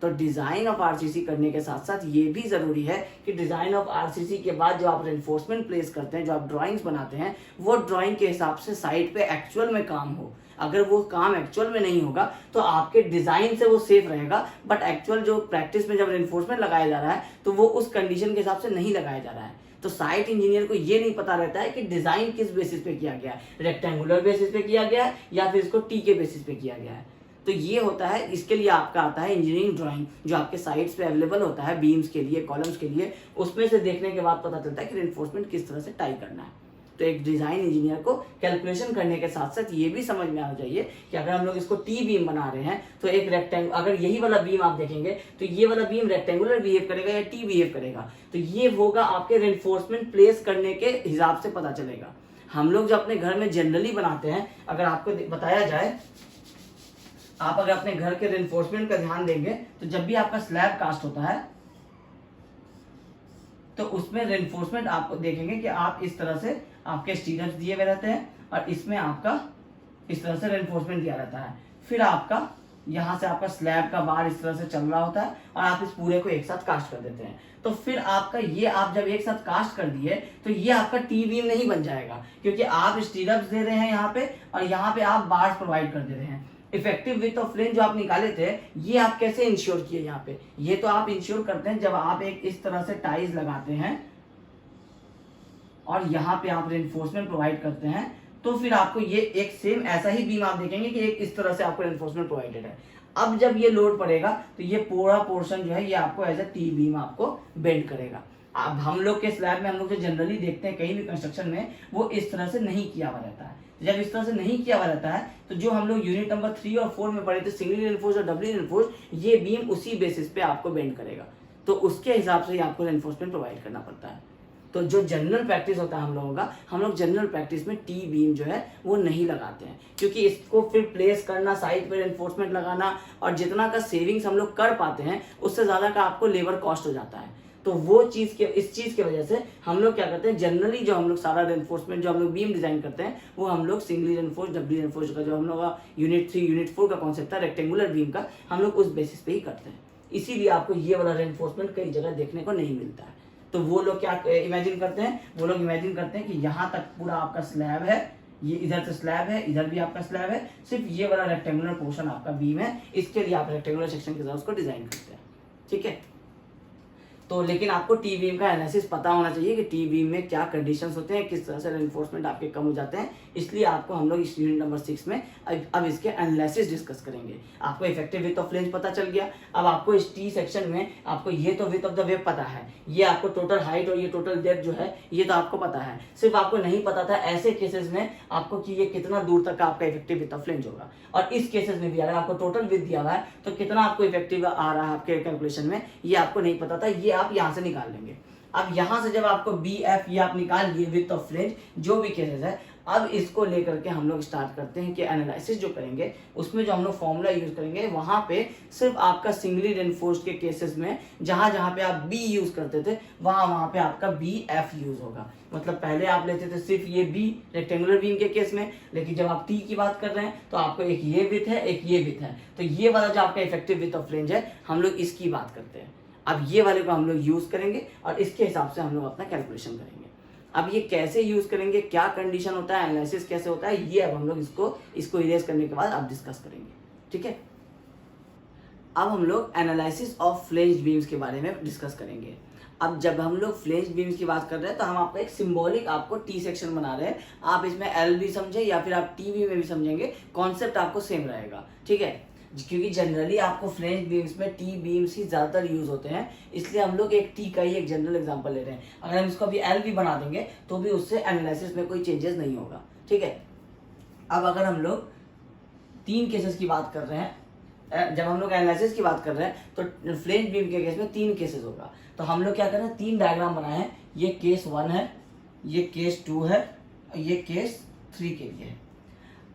तो डिजाइन ऑफ आरसीसी करने के साथ साथ ये भी जरूरी है कि डिजाइन ऑफ आरसीसी के बाद जो आप रेनफोर्समेंट प्लेस करते हैं, जो आप ड्राइंग्स बनाते हैं, वो ड्राइंग के हिसाब से साइट पे एक्चुअल में काम हो। अगर वो काम एक्चुअल में नहीं होगा तो आपके डिजाइन से वो सेफ रहेगा, बट एक्चुअल जो प्रैक्टिस में जब रेनफोर्समेंट लगाया जा रहा है तो वो उस कंडीशन के हिसाब से नहीं लगाया जा रहा है। तो साइट इंजीनियर को ये नहीं पता रहता है कि डिजाइन किस बेसिस पे किया गया है, रेक्टेंगुलर बेसिस पे किया गया है या फिर इसको टी के बेसिस पे किया गया है। तो ये होता है, इसके लिए आपका आता है इंजीनियरिंग ड्राइंग, जो आपके साइट्स पे अवेलेबल होता है बीम्स के लिए, कॉलम्स के लिए, उसमें से देखने के बाद पता चलता है कि रेनफोर्समेंट किस तरह से टाई करना है। तो एक डिजाइन इंजीनियर को कैलकुलेशन करने के साथ साथ ये भी समझ में आना चाहिए कि अगर हम लोग इसको टी बीम बना रहे हैं तो एक रेक्टेंगल, अगर यही वाला बीम आप देखेंगे तो ये वाला बीम रेक्टेंगुलर बिहेव करेगा या टी बिहेव करेगा, तो ये होगा आपके रेनफोर्समेंट प्लेस करने के हिसाब से पता चलेगा। हम लोग जो अपने घर में जनरली बनाते हैं, अगर आपको बताया जाए, आप अगर अपने घर के रेनफोर्समेंट का ध्यान देंगे तो जब भी आपका स्लैब कास्ट होता है तो उसमें रेनफोर्समेंट आप देखेंगे कि आप इस तरह से आपके स्टीलर्स दिए हुए रहते हैं और इसमें आपका इस तरह से रेनफोर्समेंट दिया रहता है। फिर आपका यहाँ से आपका स्लैब का बार इस तरह से चल रहा होता है और आप इस पूरे को एक साथ कास्ट कर देते हैं। तो फिर आपका ये आप जब एक साथ कास्ट कर दिए तो ये आपका टी बीम नहीं बन जाएगा, क्योंकि आप स्टीलर्स दे रहे हैं यहाँ पे और यहाँ पे आप बार्स प्रोवाइड कर दे रहे हैं। इफेक्टिव विड्थ ऑफ फ्लेंज जो आप निकाले थे, ये आप कैसे इंश्योर किए यहाँ पे, ये तो आप इंश्योर करते हैं जब आप एक इस तरह से टाइज लगाते हैं और यहाँ पे आप रेनफोर्समेंट प्रोवाइड करते हैं, तो फिर आपको ये एक सेम ऐसा ही बीम आप देखेंगे कि एक इस तरह से आपको रेनफोर्समेंट प्रोवाइडेड है। अब जब ये लोड पड़ेगा तो ये पूरा पोर्शन जो है ये आपको एज ए टी बीम आपको बेंड करेगा। अब हम लोग के स्लैब में हम लोग जो जनरली देखते हैं कहीं भी कंस्ट्रक्शन में, वो इस तरह से नहीं किया हुआ रहता है। जब इस तरह से नहीं किया हुआ रहता है तो जो हम लोग यूनिट नंबर 3 और 4 में पढ़े थे, सिंगली रेनफोर्स और डबली रेनफोर्स, ये बीम उसी बेसिस पे आपको बेंड करेगा, तो उसके हिसाब से ही आपको रेनफोर्समेंट प्रोवाइड करना पड़ता है। तो जो जनरल प्रैक्टिस होता है हम लोगों का, हम लोग जनरल प्रैक्टिस में टी बीम जो है वो नहीं लगाते हैं, क्योंकि इसको फिर प्लेस करना, साइड पे रेनफोर्समेंट लगाना, और जितना का सेविंग्स हम लोग कर पाते हैं उससे ज़्यादा का आपको लेबर कॉस्ट हो जाता है। तो वो चीज़ के इस चीज़ की वजह से हम लोग क्या करते हैं, जनरली जो हम लोग सारा रेनफोर्समेंट जो हम लोग बीम डिजाइन करते हैं वो हम लोग सिंगली रेनफोर्स, डबली रेनफोर्स का जो हम लोग यूनिट 3 यूनिट 4 का कॉन्सेप्ट था रेक्टेंगुलर बीम का, हम लोग उस बेसिस पे ही करते हैं। इसीलिए आपको ये वाला रेनफोर्समेंट कई जगह देखने को नहीं मिलता है। तो वो लोग क्या इमेजिन करते हैं, वो लोग इमेजिन करते हैं कि यहाँ तक पूरा आपका स्लैब है, ये इधर से स्लैब है, इधर भी आपका स्लैब है, सिर्फ ये वाला रेक्टेंगुलर पोर्शन आपका बीम है, इसके लिए आप रेक्टेंगुलर सेक्शन के साथ उसको डिजाइन करते हैं। ठीक है, तो लेकिन आपको टी बीम का एनालिसिस पता होना चाहिए कि टी बीम में क्या कंडीशंस होते हैं, किस तरह से रेनफोर्समेंट आपके कम हो जाते हैं। इसलिए आपको हम लोग इस यूनिट नंबर 6 में अब इसके एनालिसिस डिस्कस करेंगे। आपको इफेक्टिव विड्थ ऑफ फ्लेंज पता चल गया। अब आपको इस टी सेक्शन में आपको ये तो विड्थ ऑफ द वेव पता है, ये आपको टोटल हाइट और ये टोटल डेप्थ जो है ये तो आपको पता है। सिर्फ आपको नहीं पता था ऐसे केसेस में आपको कि ये कितना दूर तक का आपका इफेक्टिव विड्थ ऑफ फ्लेंज होगा, और इस केसेस में भी अगर आपको टोटल विड्थ दिया हुआ है तो कितना आपको इफेक्टिव आ रहा है आपके कैलकुलेशन में, ये आपको नहीं पता था। ये आप यहाँ से निकाल लेंगे। अब यहां से जब आपको बी एफ ये आप निकाल लिए विड्थ ऑफ फ्लेंज जो भी केसेस है, अब इसको लेकर के हम लोग स्टार्ट करते हैं कि एनालिसिस जो करेंगे उसमें जो हम लोग फॉर्मूला यूज करेंगे वहां पे सिर्फ आपका सिंगली रेनफोर्स्ड के केसेस में जहां जहां पे आप बी यूज करते थे वहां पे आपका बी एफ यूज होगा। मतलब पहले आप लेते थे सिर्फ ये बी रेक्टेंगुलर बीम के केस में, लेकिन जब आप टी की बात कर रहे हैं तो आपको एक ये विड्थ है एक ये विड्थ है, तो ये वाला जो आपका इफेक्टिव विड्थ ऑफ फ्लेंज है हम लोग इसकी बात करते हैं। अब ये वाले को हम लोग यूज करेंगे और इसके हिसाब से हम लोग अपना कैलकुलेशन करेंगे। अब ये कैसे यूज करेंगे, क्या कंडीशन होता है, एनालिसिस कैसे होता है, ये अब हम लोग इसको इरेज करने के बाद अब डिस्कस करेंगे। ठीक है, अब हम लोग एनालिसिस ऑफ फ्लेंज्ड बीम्स के बारे में डिस्कस करेंगे। अब जब हम लोग फ्लेंज्ड बीम्स की बात कर रहे हैं तो हम आपको एक सिंबॉलिक आपको टी सेक्शन बना रहे हैं। आप इसमें एल भी समझे या फिर आप टी बी में भी समझेंगे, कॉन्सेप्ट आपको सेम रहेगा। ठीक है, क्योंकि जनरली आपको फ्लेंज्ड बीम्स में टी बीम्स ही ज़्यादातर यूज होते हैं, इसलिए हम लोग एक टी का ही एक जनरल एग्जांपल ले रहे हैं। अगर हम इसको अभी एल भी बना देंगे तो भी उससे एनालिसिस में कोई चेंजेस नहीं होगा। ठीक है, अब अगर हम लोग 3 केसेस की बात कर रहे हैं, जब हम लोग एनालिसिस की बात कर रहे हैं तो फ्लेंज्ड बीम के केस में 3 केसेस होगा। तो हम लोग क्या कर रहे हैं, 3 डायग्राम बनाए हैं। ये केस 1 है, ये केस 2 है, ये केस 3 के लिए है।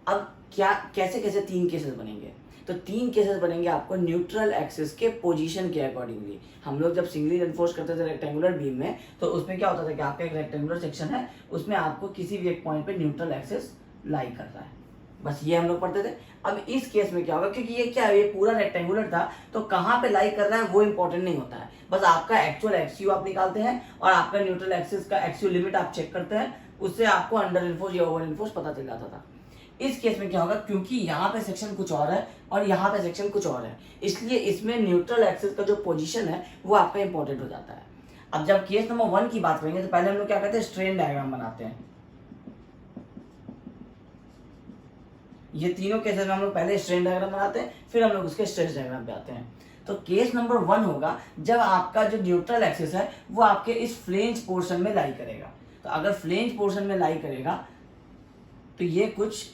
अब क्या कैसे कैसे 3 केसेस बनेंगे, तो 3 केसेस बनेंगे आपको न्यूट्रल एक्सिस के पोजीशन के अकॉर्डिंगली। हम लोग जब सिंगली रेनफोर्स करते थे रेक्टेंगुलर बीम में तो उसमें क्या होता था कि आपका एक रेक्टेंगुलर सेक्शन है, उसमें आपको किसी भी एक पॉइंट पे न्यूट्रल एक्सिस लाई कर रहा है, बस ये हम लोग पढ़ते थे। अब इस केस में क्या होगा, क्योंकि ये क्या है, ये पूरा रेक्टेंगुलर था तो कहाँ पे लाई कर रहा है वो इंपॉर्टेंट नहीं होता है, बस आपका एक्चुअल एक्सयू आप निकालते हैं और आपका न्यूट्रल एक्सिस का एक्सयू लिमिट आप चेक करते हैं, उससे आपको अंडर रेनफोर्स या ओवर रेनफोर्स पता चल जाता था। इस केस में क्या होगा, क्योंकि यहाँ पे सेक्शन कुछ और है और यहाँ पे सेक्शन कुछ और है, इसलिए इसमें न्यूट्रल एक्सिस का जो पोजीशन है वो आपका इंपॉर्टेंट हो जाता है। अब जब केस नंबर 1 की बात करेंगे तो पहले हम लोग क्या करते हैं, स्ट्रेन डायग्राम बनाते हैं। ये तीनों केसेस में हम लोग पहले स्ट्रेन डायग्राम बनाते हैं, फिर हम लोग उसके स्ट्रेस डायग्राम पे आते हैं। तो केस नंबर 1 होगा जब आपका जो न्यूट्रल एक्सिस है वो आपके इस फ्लेंज पोर्शन में लाई करेगा। तो अगर फ्लेंज पोर्शन में लाई करेगा तो ये कुछ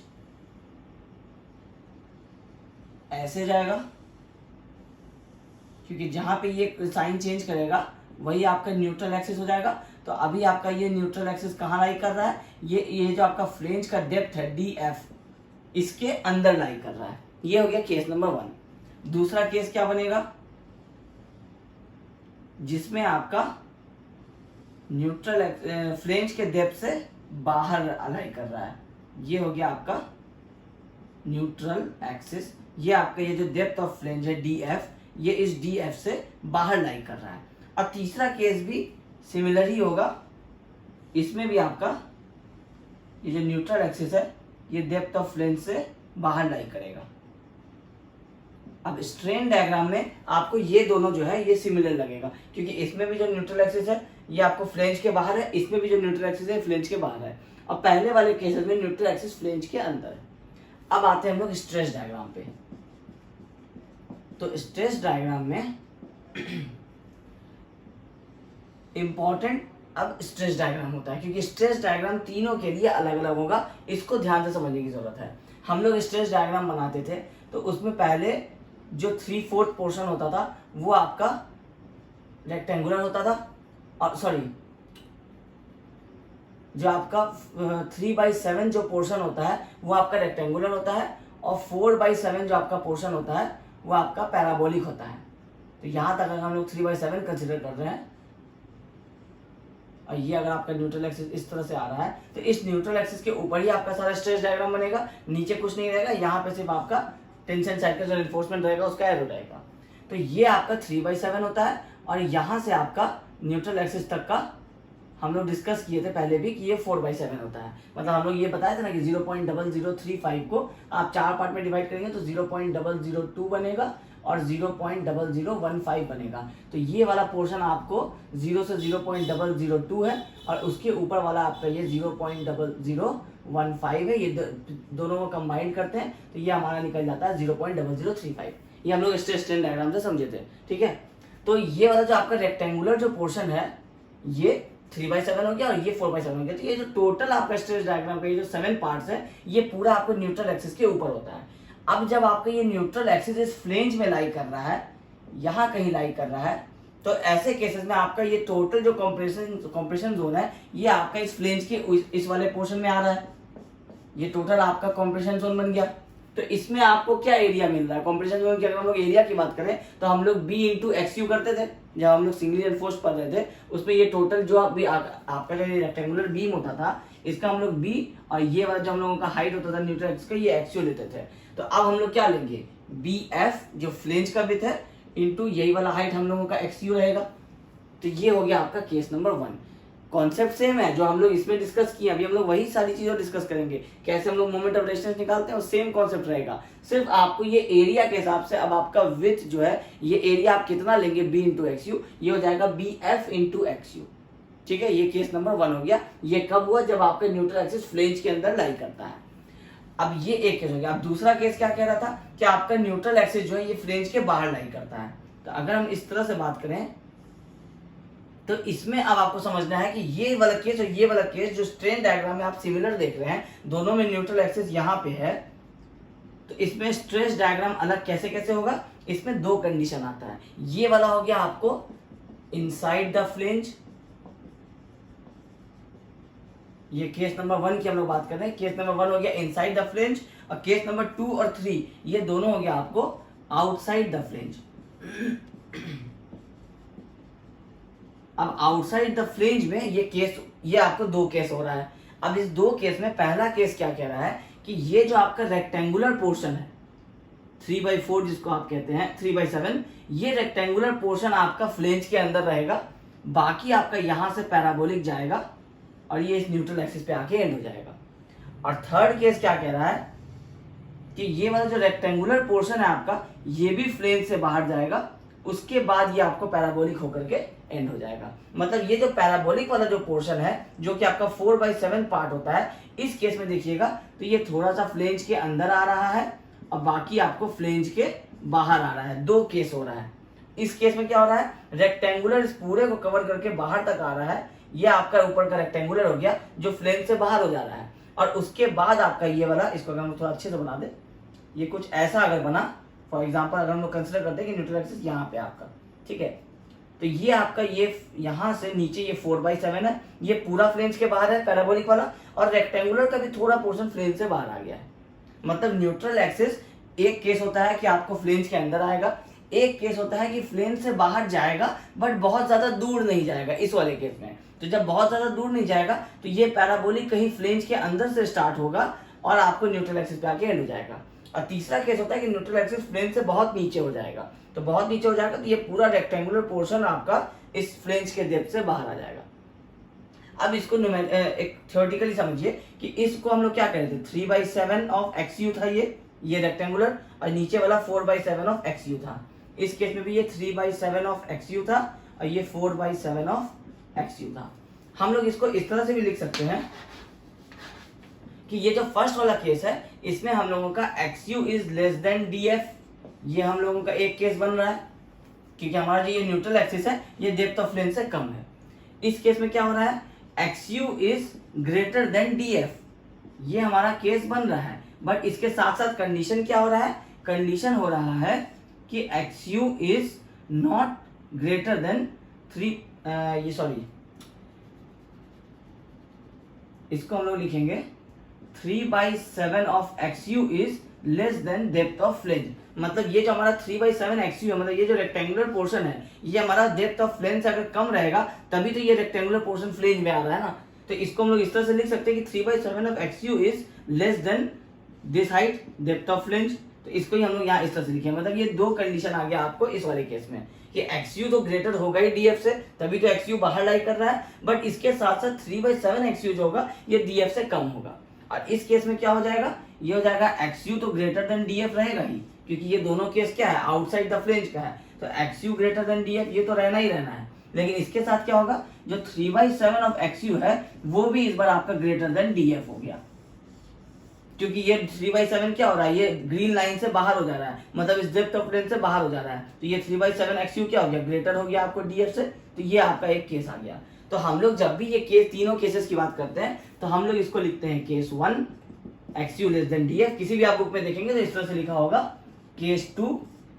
ऐसे जाएगा, क्योंकि जहां पे ये साइन चेंज करेगा वही आपका न्यूट्रल एक्सिस हो जाएगा। तो अभी आपका ये न्यूट्रल एक्सिस कहाँ लाई कर रहा है, ये जो आपका फ्लेंज का डेप्थ है डी एफ, इसके अंदर लाई कर रहा है। ये हो गया केस नंबर 1। दूसरा केस क्या बनेगा, जिसमें आपका न्यूट्रल फ्लेंज के डेप्थ से बाहर अलाई कर रहा है, ये हो गया आपका न्यूट्रल एक्सिस। ये आपका ये जो डेप्थ ऑफ फ्लेंज है डी एफ, ये इस डी एफ से बाहर लाई कर रहा है। और तीसरा केस भी सिमिलर ही होगा, इसमें भी आपका ये जो न्यूट्रल एक्सिस है ये डेप्थ ऑफ फ्लेंज से बाहर लाई करेगा। अब स्ट्रेन डायग्राम में आपको ये दोनों जो है ये सिमिलर लगेगा, क्योंकि इसमें भी जो न्यूट्रल एक्सिस है ये आपको फ्लेंज के बाहर है, इसमें भी जो न्यूट्रल एक्सिस है फ्लेंज के बाहर है, और पहले वाले केसेस में न्यूट्रल एक्सिस फ्लेंज के अंदर है। अब आते हैं हम लोग स्ट्रेस डायग्राम पे। तो स्ट्रेस डायग्राम में इंपॉर्टेंट अब स्ट्रेस डायग्राम होता है, क्योंकि स्ट्रेस डायग्राम तीनों के लिए अलग अलग होगा, इसको ध्यान से समझने की जरूरत है। हम लोग स्ट्रेस डायग्राम बनाते थे तो उसमें पहले जो 3/4 पोर्शन होता था वो आपका रेक्टेंगुलर होता था, और सॉरी जो आपका 3/7 जो पोर्शन होता है वो आपका रेक्टेंगुलर होता है, और 4/7 जो आपका पोर्शन होता है वो आपका पैराबोलिक होता है। तो यहाँ तक अगर हम लोग 3/7 कंसिडर कर रहे हैं, और ये अगर आपका न्यूट्रल एक्सिस इस तरह से आ रहा है तो इस न्यूट्रल एक्सिस के ऊपर ही आपका सारा स्ट्रेस डायग्राम बनेगा, नीचे कुछ नहीं रहेगा, यहाँ पे सिर्फ आपका टेंशन साइड का जो रिइंफोर्समेंट रहेगा उसका एरो रहेगा। तो ये आपका 3/7 होता है, और यहाँ से आपका न्यूट्रल एक्सिस तक का हम लोग डिस्कस किए थे पहले भी कि ये 4/7 होता है। मतलब हम लोग ये बताए थे ना कि 0.0035 को आप 4 पार्ट में डिवाइड करेंगे तो 0.002 बनेगा, और 0.0015 बनेगा। तो ये वाला पोर्शन आपको 0 से 0.002 है और उसके ऊपर वाला आपका ये 0.0015 है। ये दोनों को कंबाइन करते हैं तो ये हमारा निकल जाता है 0.0035। ये हम लोग स्ट्रेस स्ट्रेन डायग्राम से समझे थे, ठीक है। तो ये वाला जो आपका रेक्टेंगुलर जो पोर्शन है ये 3/7 हो गया और ये 4/7 हो गया। तो ये जो टोटल आपका स्ट्रेस डायग्राम का ये जो 7 पार्ट्स है ये पूरा आपको न्यूट्रल एक्सिस के ऊपर होता है। अब जब आपका ये न्यूट्रल एक्सिस इस फ्लेंज में लाई कर रहा है, यहाँ कहीं लाई कर रहा है, तो ऐसे केसेस में आपका ये टोटल जो कॉम्प्रेशन जोन है ये आपका इस फ्लेंज के इस वाले पोर्शन में आ रहा है। ये टोटल आपका कॉम्प्रेशन जोन बन गया। तो इसमें आपको क्या एरिया मिल रहा है कॉम्प्रेशन जोन की? अगर हम लोग एरिया की बात करें तो हम लोग B इंटू XU करते थे जब हम लोग सिंगली एनफोर्स पढ़ रहे थे। उसमें ये टोटल जो आपका जो रेक्टेंगुलर बीम होता था इसका हम लोग B और ये वाला जो हम लोगों का हाइट होता था न्यूट्रल एक्सिस का ये XU लेते थे। तो अब हम लोग क्या लेंगे? BF जो फ्लेंज का विड्थ है इंटू यही वाला हाइट हम लोगों का XU रहेगा। तो ये हो गया आपका केस नंबर 1। कॉन्सेप्ट सेम है जो हम लोग इसमें डिस्कस किए, अभी हम लोग वही सारी चीजें डिस्कस करेंगे, कैसे हम लोग मोमेंट ऑफ रेजिस्टेंस निकालते हैं, और सेम कॉन्सेप्ट रहेगा। सिर्फ आपको ये एरिया के हिसाब से अब आपका विड्थ जो है ये एरिया आप कितना लेंगे B इंटू XU, ये हो जाएगा BF इंटू XU, ठीक है। ये केस नंबर 1 हो गया। ये कब हुआ? जब आपका न्यूट्रल एक्सिस फ्लेंज के अंदर लाई करता है। अब ये एक केस हो गया। अब दूसरा केस क्या कह रहा था कि आपका न्यूट्रल एक्सिस जो है ये फ्लेंज के बाहर लाई करता है। तो अगर हम इस तरह से बात करें तो इसमें अब आपको समझना है कि ये वाला केस और ये वाला केस जो स्ट्रेन डायग्राम में आप सिमिलर देख रहे हैं, दोनों में न्यूट्रल एक्सिस यहाँ पे है, तो इसमें स्ट्रेस डायग्राम अलग कैसे कैसे होगा? इसमें 2 कंडीशन आता है। ये वाला हो गया आपको इनसाइड द फ्लेंज, ये केस नंबर 1 की हम लोग बात कर रहे हैं। केस नंबर 1 हो गया इनसाइड द फ्लेंज और केस नंबर 2 और 3 ये दोनों हो गया आपको आउटसाइड द फ्लेंज। अब आउटसाइड द फ्लेंज में ये आपको 2 केस हो रहा है। अब इस 2 केस में पहला केस क्या कह रहा है कि ये जो आपका रेक्टेंगुलर पोर्शन है 3/4 जिसको आप कहते हैं 3/7, ये रेक्टेंगुलर पोर्शन आपका फ्लेंज के अंदर रहेगा, बाकी आपका यहां से पैराबोलिक जाएगा और ये इस न्यूट्रल एक्सिस पे आके एंड हो जाएगा। और थर्ड केस क्या कह रहा है कि ये वाला जो रेक्टेंगुलर पोर्शन है आपका ये भी फ्लेंज से बाहर जाएगा, उसके बाद ये आपको पैराबोलिक होकर के एंड हो जाएगा। मतलब ये जो पैराबोलिक वाला जो पोर्शन है जो कि आपका 4/7 पार्ट होता है, इस केस में देखिएगा तो ये थोड़ा सा फ्लेंज के अंदर आ रहा है और बाकी आपको फ्लेंज के बाहर आ रहा है। 2 केस हो रहा है। इस केस में क्या हो रहा है? रेक्टेंगुलर इस पूरे को कवर करके बाहर तक आ रहा है, ये आपका ऊपर का रेक्टेंगुलर हो गया जो फ्लेंज से बाहर हो जा रहा है, और उसके बाद आपका ये वाला, इसको अगर हम थोड़ा अच्छे से बना दे, ये कुछ ऐसा अगर बना, फॉर एग्जांपल अगर हम लोग कंसिडर करते हैं कि न्यूट्रल एक्सिस यहाँ पे आपका, ठीक है, तो ये आपका ये यहाँ से नीचे ये 4/7 है, ये पूरा फ्लेंज के बाहर है पैराबोलिक वाला, और रेक्टेंगुलर का भी थोड़ा पोर्शन फ्लेंज से बाहर आ गया है। मतलब न्यूट्रल एक्सिस एक केस होता है कि आपको फ्लेंज के अंदर आएगा, एक केस होता है कि फ्लेंज से बाहर जाएगा बट बहुत ज्यादा दूर नहीं जाएगा। इस वाले केस में तो जब बहुत ज्यादा दूर नहीं जाएगा तो ये पैराबोलिक कहीं फ्लेंज के अंदर से स्टार्ट होगा और आपको न्यूट्रल एक्सिस पे आके एंड हो जाएगा। और तीसरा केस होता है कि न्यूट्रल एक्सिस फ्लेंज से बहुत नीचे हो जाएगा, तो बहुत नीचे हो जाएगा तो ये पूरा रेक्टेंगुलर पोर्शन आपका इस फ्लेंज के डेप्थ से बाहर आ जाएगा। अब इसको एक थ्योरेटिकली समझिए कि इसको हम लोग क्या कह रहे थे, 3/7 ऑफ XU था ये रेक्टेंगुलर, और नीचे वाला 4/7 ऑफ XU था। इस केस में भी ये 3/7 ऑफ XU था और ये 4/7 ऑफ XU था। हम लोग इसको इस तरह से भी लिख सकते हैं कि ये जो फर्स्ट वाला केस है इसमें हम लोगों का XU is less than DF, ये हम लोगों का एक केस बन रहा है क्योंकि हमारा जो ये न्यूट्रल एक्सिस है ये डेप्थ ऑफ फ्लेंज से कम है। इस केस में क्या हो रहा है, XU is greater than DF, ये हमारा केस बन रहा है, बट इसके साथ साथ कंडीशन क्या हो रहा है, कंडीशन हो रहा है कि XU is not greater than 3, इसको हम लोग लिखेंगे 3/7 of XU is less than depth of flange. मतलब ये जो हमारा 3/7 XU है, मतलब ये जो रेक्टेंगुलर पोर्शन है ये हमारा डेप्थ ऑफ फ्लेंज से अगर कम रहेगा तभी तो ये रेक्टेंगुलर पोर्शन फ्लेंज में आ रहा है ना। तो इसको हम लोग इस तरह से लिख सकते हैं कि 3/7 of XU is less than this height depth of flange. तो इसको ही हम लोग यहाँ इस तरह से लिखेंगे। मतलब ये 2 कंडीशन आ गया आपको इस वाले केस में कि XU तो ग्रेटर होगा ही DF से, तभी तो XU बाहर लाई कर रहा है, बट इसके साथ साथ 3/7 XU जो होगा ये DF से कम होगा। और इस केस में क्या हो जाएगा, ये हो जाएगा XU तो ग्रेटर देन DF रहेगा ही क्योंकि ये दोनों केस क्या है, आउटसाइड द फ्लेंज का है, तो एक्सयू ग्रेटर देन डीएफ ये तो रहना ही रहना है। लेकिन इसके साथ क्या होगा, जो 3/7 ऑफ एक्सयू है वो भी इस बार आपका ग्रेटर देन डीएफ हो गया, क्योंकि ये 3/7 क्या हो रहा है, ये ग्रीन लाइन से बाहर हो जा रहा है, मतलब इस डेप्थ ऑफ फ्लेंज से बाहर हो जा रहा है, तो ये 3/7 एक्सयू क्या हो गया, ग्रेटर हो गया आपको डीएफ से। तो ये आपका एक केस आ गया। तो हम लोग जब भी ये केस, तीनों केसेस की बात करते हैं, तो हम लोग इसको लिखते हैं केस 1 एक्सयू लेस देन डीएफ। किसी भी आप बुक में देखेंगे तो इस तरह से लिखा होगा केस 2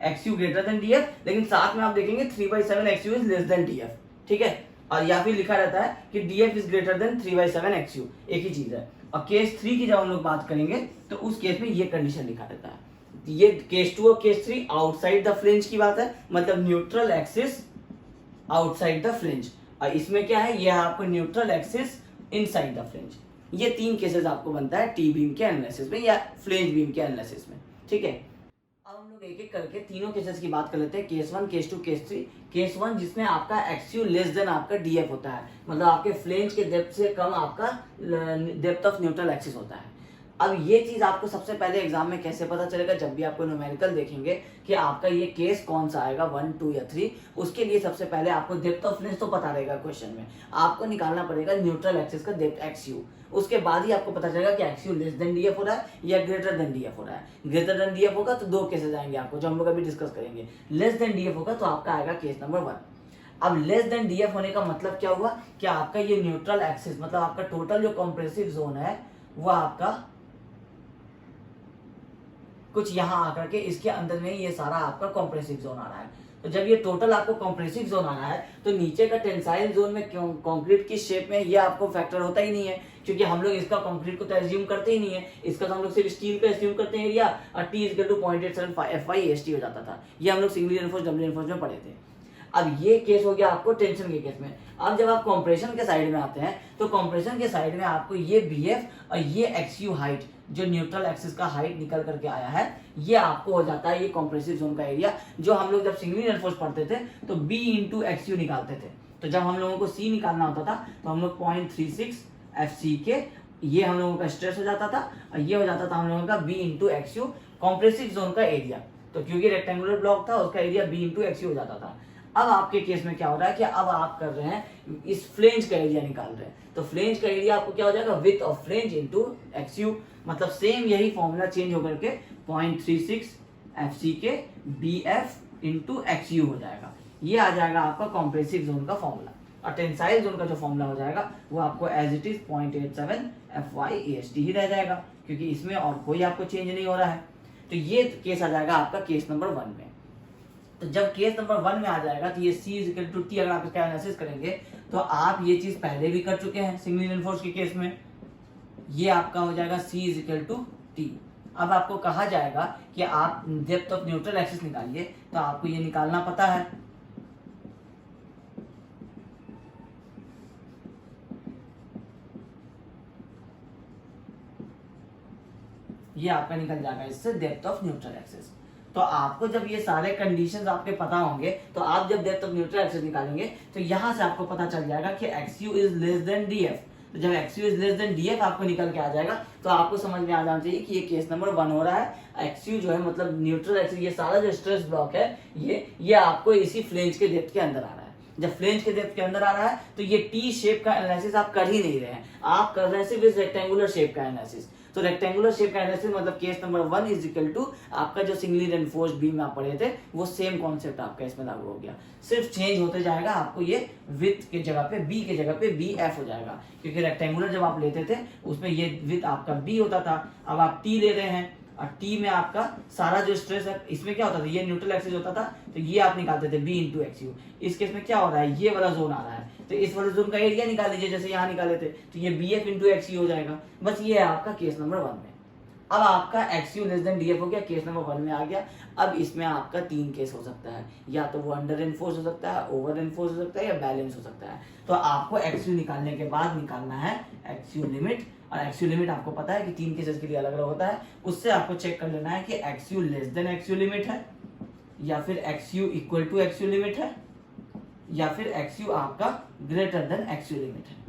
एक्सयू ग्रेटर देन डीएफ, लेकिन साथ में आप देखेंगे 3/7 एक्सयू इज लेस देन डीएफ, ठीक है। और या फिर लिखा रहता है कि डीएफ इज ग्रेटर देन 3/7 एक्सयू, एक ही चीज है। और केस 3 की जब हम लोग बात करेंगे तो उस केस में ये कंडीशन लिखा रहता है। ये केस 2 और केस 3 आउटसाइड द फ्लेंज की बात है, मतलब neutral axis outside the flange, और इसमें क्या है, ये आपको neutral axis inside the flange. ये 3 केसेस आपको बनता है टी बीम के एनालिसिस में या फ्लेंज बीम के एनालिसिस में, ठीक है। अब हम लोग एक एक करके तीनों केसेस की बात कर लेते हैं, केस 1, केस 2, केस 3। केस 1 जिसमें आपका एक्सयू लेस देन आपका डीएफ होता है, मतलब आपके फ्लेंज के डेप्थ से कम आपका डेप्थ ऑफ न्यूट्रल एक्सिस होता है। अब ये चीज आपको सबसे पहले एग्जाम में कैसे पता चलेगा, जब भी आपको न्यूमेरिकल देखेंगे कि आपका ये केस कौन सा आएगा, 1, 2 या 3, उसके लिए सबसे पहले आपको डेप्थ ऑफ फ्लेंज तो पता रहेगा, क्वेश्चन में आपको निकालना पड़ेगा न्यूट्रल एक्सिस का डेप्थ एक्सयू। उसके बाद ही आपको पता चलेगा कि एक्सयू लेस देन डीएफ हो रहा है या ग्रेटर देन डीएफ हो रहा है। ग्रेटर देन डीएफ होगा तो 2 केसेस आएंगे आपको, जो हम लोग अभी डिस्कस करेंगे। लेस देन डीएफ होगा तो आपका आएगा केस नंबर 1। अब लेस देन डीएफ होने का मतलब क्या हुआ कि आपका ये न्यूट्रल एक्सिस, मतलब आपका टोटल जो कंप्रेसिव जोन है वो आपका कुछ यहां आकर के इसके अंदर में ये सारा आपका कंप्रेसिव जोन आ रहा है। तो जब ये टोटल आपको कंप्रेसिव जोन आ रहा है तो नीचे का टेंसाइल जोन में कंक्रीट की शेप में ये आपको फैक्टर होता ही नहीं है, क्योंकि हम लोग इसका कंक्रीट को तो एज्यूम करते ही नहीं है, इसका तो हम लोग सिर्फ स्टील का एज्यूम करते हैं एरिया, और T = 0.87 FY/ST हो जाता था। ये हम लोग सिंगली रेनफोर्स डबल रेनफोर्स में पढ़े थे। अब ये केस हो गया आपको टेंशन के केस में। अब जब आप कंप्रेशन के साइड में आते हैं तो कंप्रेशन के साइड में आपको ये BF और ये एक्सयू हाइट, जो न्यूट्रल एक्सिस का हाइट निकल करके आया है, ये आपको हो जाता है ये कंप्रेसिव जोन का एरिया। जो हम लोग जब सिंगली रेनफोर्स पढ़ते थे तो B × XU निकालते थे, तो जब हम लोगों को C निकालना होता था तो हम लोग 0.36 FC के ये हम लोगों का स्ट्रेस हो जाता था, और ये हो जाता था हम लोगों का B × XU कंप्रेसिव जोन का एरिया। तो क्योंकि रेक्टेंगुलर ब्लॉक था उसका एरिया B × XU हो जाता था। अब आपके केस में क्या हो रहा है कि अब आप कर रहे हैं इस फ्लेंज का एरिया निकाल रहे हैं, तो फ्लेंज का एरिया आपको क्या हो जाएगा, width of flange into XU, मतलब सेम यही फॉर्मूला चेंज होकर के 0.36 FC के BF × XU हो जाएगा। ये आ जाएगा आपका कॉम्प्रेसिव जोन का फॉर्मूला, और टेंसाइल जोन का जो फॉर्मूला हो जाएगा वो आपको एज इट इज 0.87 FY/ST ही रह जाएगा, क्योंकि इसमें और कोई आपको चेंज नहीं हो रहा है। तो ये केस आ जाएगा आपका केस नंबर 1 में। तो जब केस नंबर 1 में आ जाएगा तो ये C = T, अगर आप इसका एनालिसिस करेंगे तो आप ये चीज पहले भी कर चुके हैं सिंगली रेनफोर्स के केस में। ये आपका हो जाएगा C = T। अब आपको कहा जाएगा कि आप डेप्थ ऑफ न्यूट्रल एक्सिस निकालिए, तो आपको ये निकालना पता है। ये आपका निकल जाएगा इससे डेप्थ ऑफ न्यूट्रल एक्सिस। तो आपको जब ये सारे कंडीशंस आपके पता होंगे तो आप जब डेप्थ ऑफ न्यूट्रल एक्सिस निकालेंगे तो यहां से आपको पता चल जाएगा कि XU is less than DF। तो जब XU is less than DF आपको निकल के आ जाएगा तो आपको समझ में आ जाना चाहिए कि ये केस नंबर 1 हो रहा है। XU जो है मतलब न्यूट्रल एक्सिस, ये सारा जो स्ट्रेस ब्लॉक है ये आपको इसी फ्लेंज के डेप्थ के अंदर आ रहा है। जब फ्लेंज के डेप्थ के अंदर आ रहा है तो ये टी शेप का एनालिसिस आप कर ही नहीं रहे हैं, आप कर रहे हैं सिर्फ इस रेक्टेंगुलर शेप का एनालिसिस। तो रेक्टेंगुलर शेप का एनालिसिस मतलब case number 1 is equal to आपका जो सिंगली रेनफोर्स्ड बीम आप पढ़े थे वो सेम कॉन्सेप्ट आपका इसमें लागू हो गया, सिर्फ चेंज होते जाएगा। आपको ये विड्थ के जगह पे B के जगह पे BF हो जाएगा, क्योंकि रेक्टेंगुलर जब आप लेते थे उसमें ये विड्थ आपका B होता था, अब आप T ले रहे हैं और T में आपका सारा जो स्ट्रेस है इसमें क्या होता था, ये न्यूट्रल एक्सिस होता था, तो ये आप निकालते थे B × XU। इस केस में क्या हो रहा है, ये वाला जोन आ रहा है तो इस वाले जोन का एरिया निकाल लीजिए, जैसे यहाँ निकाले थे, तो ये BF × XU हो जाएगा। बस ये है आपका केस नंबर 1 में। अब आपका XU लेस देन DF हो गया, केस नंबर 1 में आ गया। अब इसमें आपका 3 केस हो सकता है, या तो वो अंडर रेनफोर्स हो सकता है, ओवर रेनफोर्स हो सकता है, या बैलेंस हो सकता है। तो आपको XU निकालने के बाद निकालना है XU लिमिट, और XU लिमिट आपको पता है कि 3 केसेस के लिए अलग अलग होता है। उससे आपको चेक कर लेना है कि XU less than XU limit है, या फिर XU = XU लिमिट है, या फिर XU आपका ग्रेटर देन XU लिमिट है।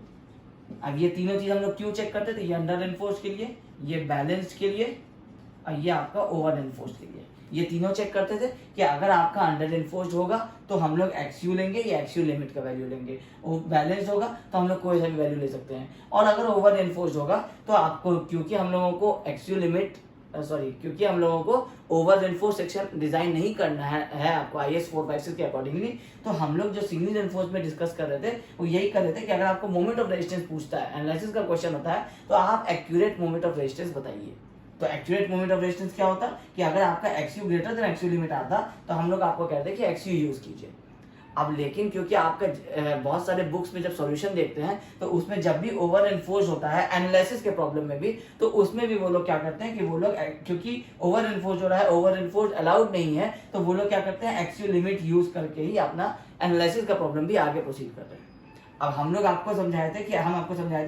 अब ये तीनों चीज हम लोग क्यों चेक करते थे, ये अंडर रेनफोर्स के लिए, ये बैलेंस्ड के लिए, और ये आपका ओवर एनफोर्स्ड के लिए। ये तीनों चेक करते थे कि अगर आपका अंडर एनफोर्स्ड होगा तो हम लोग एक्सयू लेंगे या एक्सयू लिमिट का वैल्यू लेंगे, वो बैलेंस होगा तो हम लोग कोई सा भी वैल्यू ले सकते हैं। और अगर ओवर एनफोर्स्ड होगा तो आपको, क्योंकि हम लोगों को एक्सयू लिमिट क्योंकि हम लोगों को ओवर एनफोर्स सेक्शन डिजाइन नहीं करना है आपको IS 456 के अकॉर्डिंगली, तो हम लोग जो सिग्नल एनफोर्स में डिस्कस कर रहे थे वो यही कर रहे थे कि अगर आपको मोमेंट ऑफ रेजिस्टेंस पूछता है, एनालिसिस का क्वेश्चन होता है, तो आप एक्यूरेट मोमेंट ऑफ रेजिस्टेंस बताइए। तो एक्यूरेट मोमेंट ऑफ रेजिस्टेंस क्या होता कि अगर आपका एक्सयू ग्रेटर देन एक्सयू लिमिट आता तो हम लोग आपको कहते हैं कि एक्सयू यूज कीजिए। अब लेकिन क्योंकि आपका बहुत सारे बुक्स में जब सॉल्यूशन देखते हैं तो उसमें जब भी ओवर एनफोर्स होता है एनालिसिस के प्रॉब्लम में भी, तो उसमें भी वो लोग क्या करते हैं कि वो लोग, क्योंकि ओवर एनफोर्स हो रहा है, ओवर एनफोर्स अलाउड नहीं है, तो वो लोग क्या करते हैं एक्सयू लिमिट यूज करके ही अपना एनालिसिस का प्रॉब्लम भी आगे प्रोसीड करते हैं। अब हम आपको समझाए थे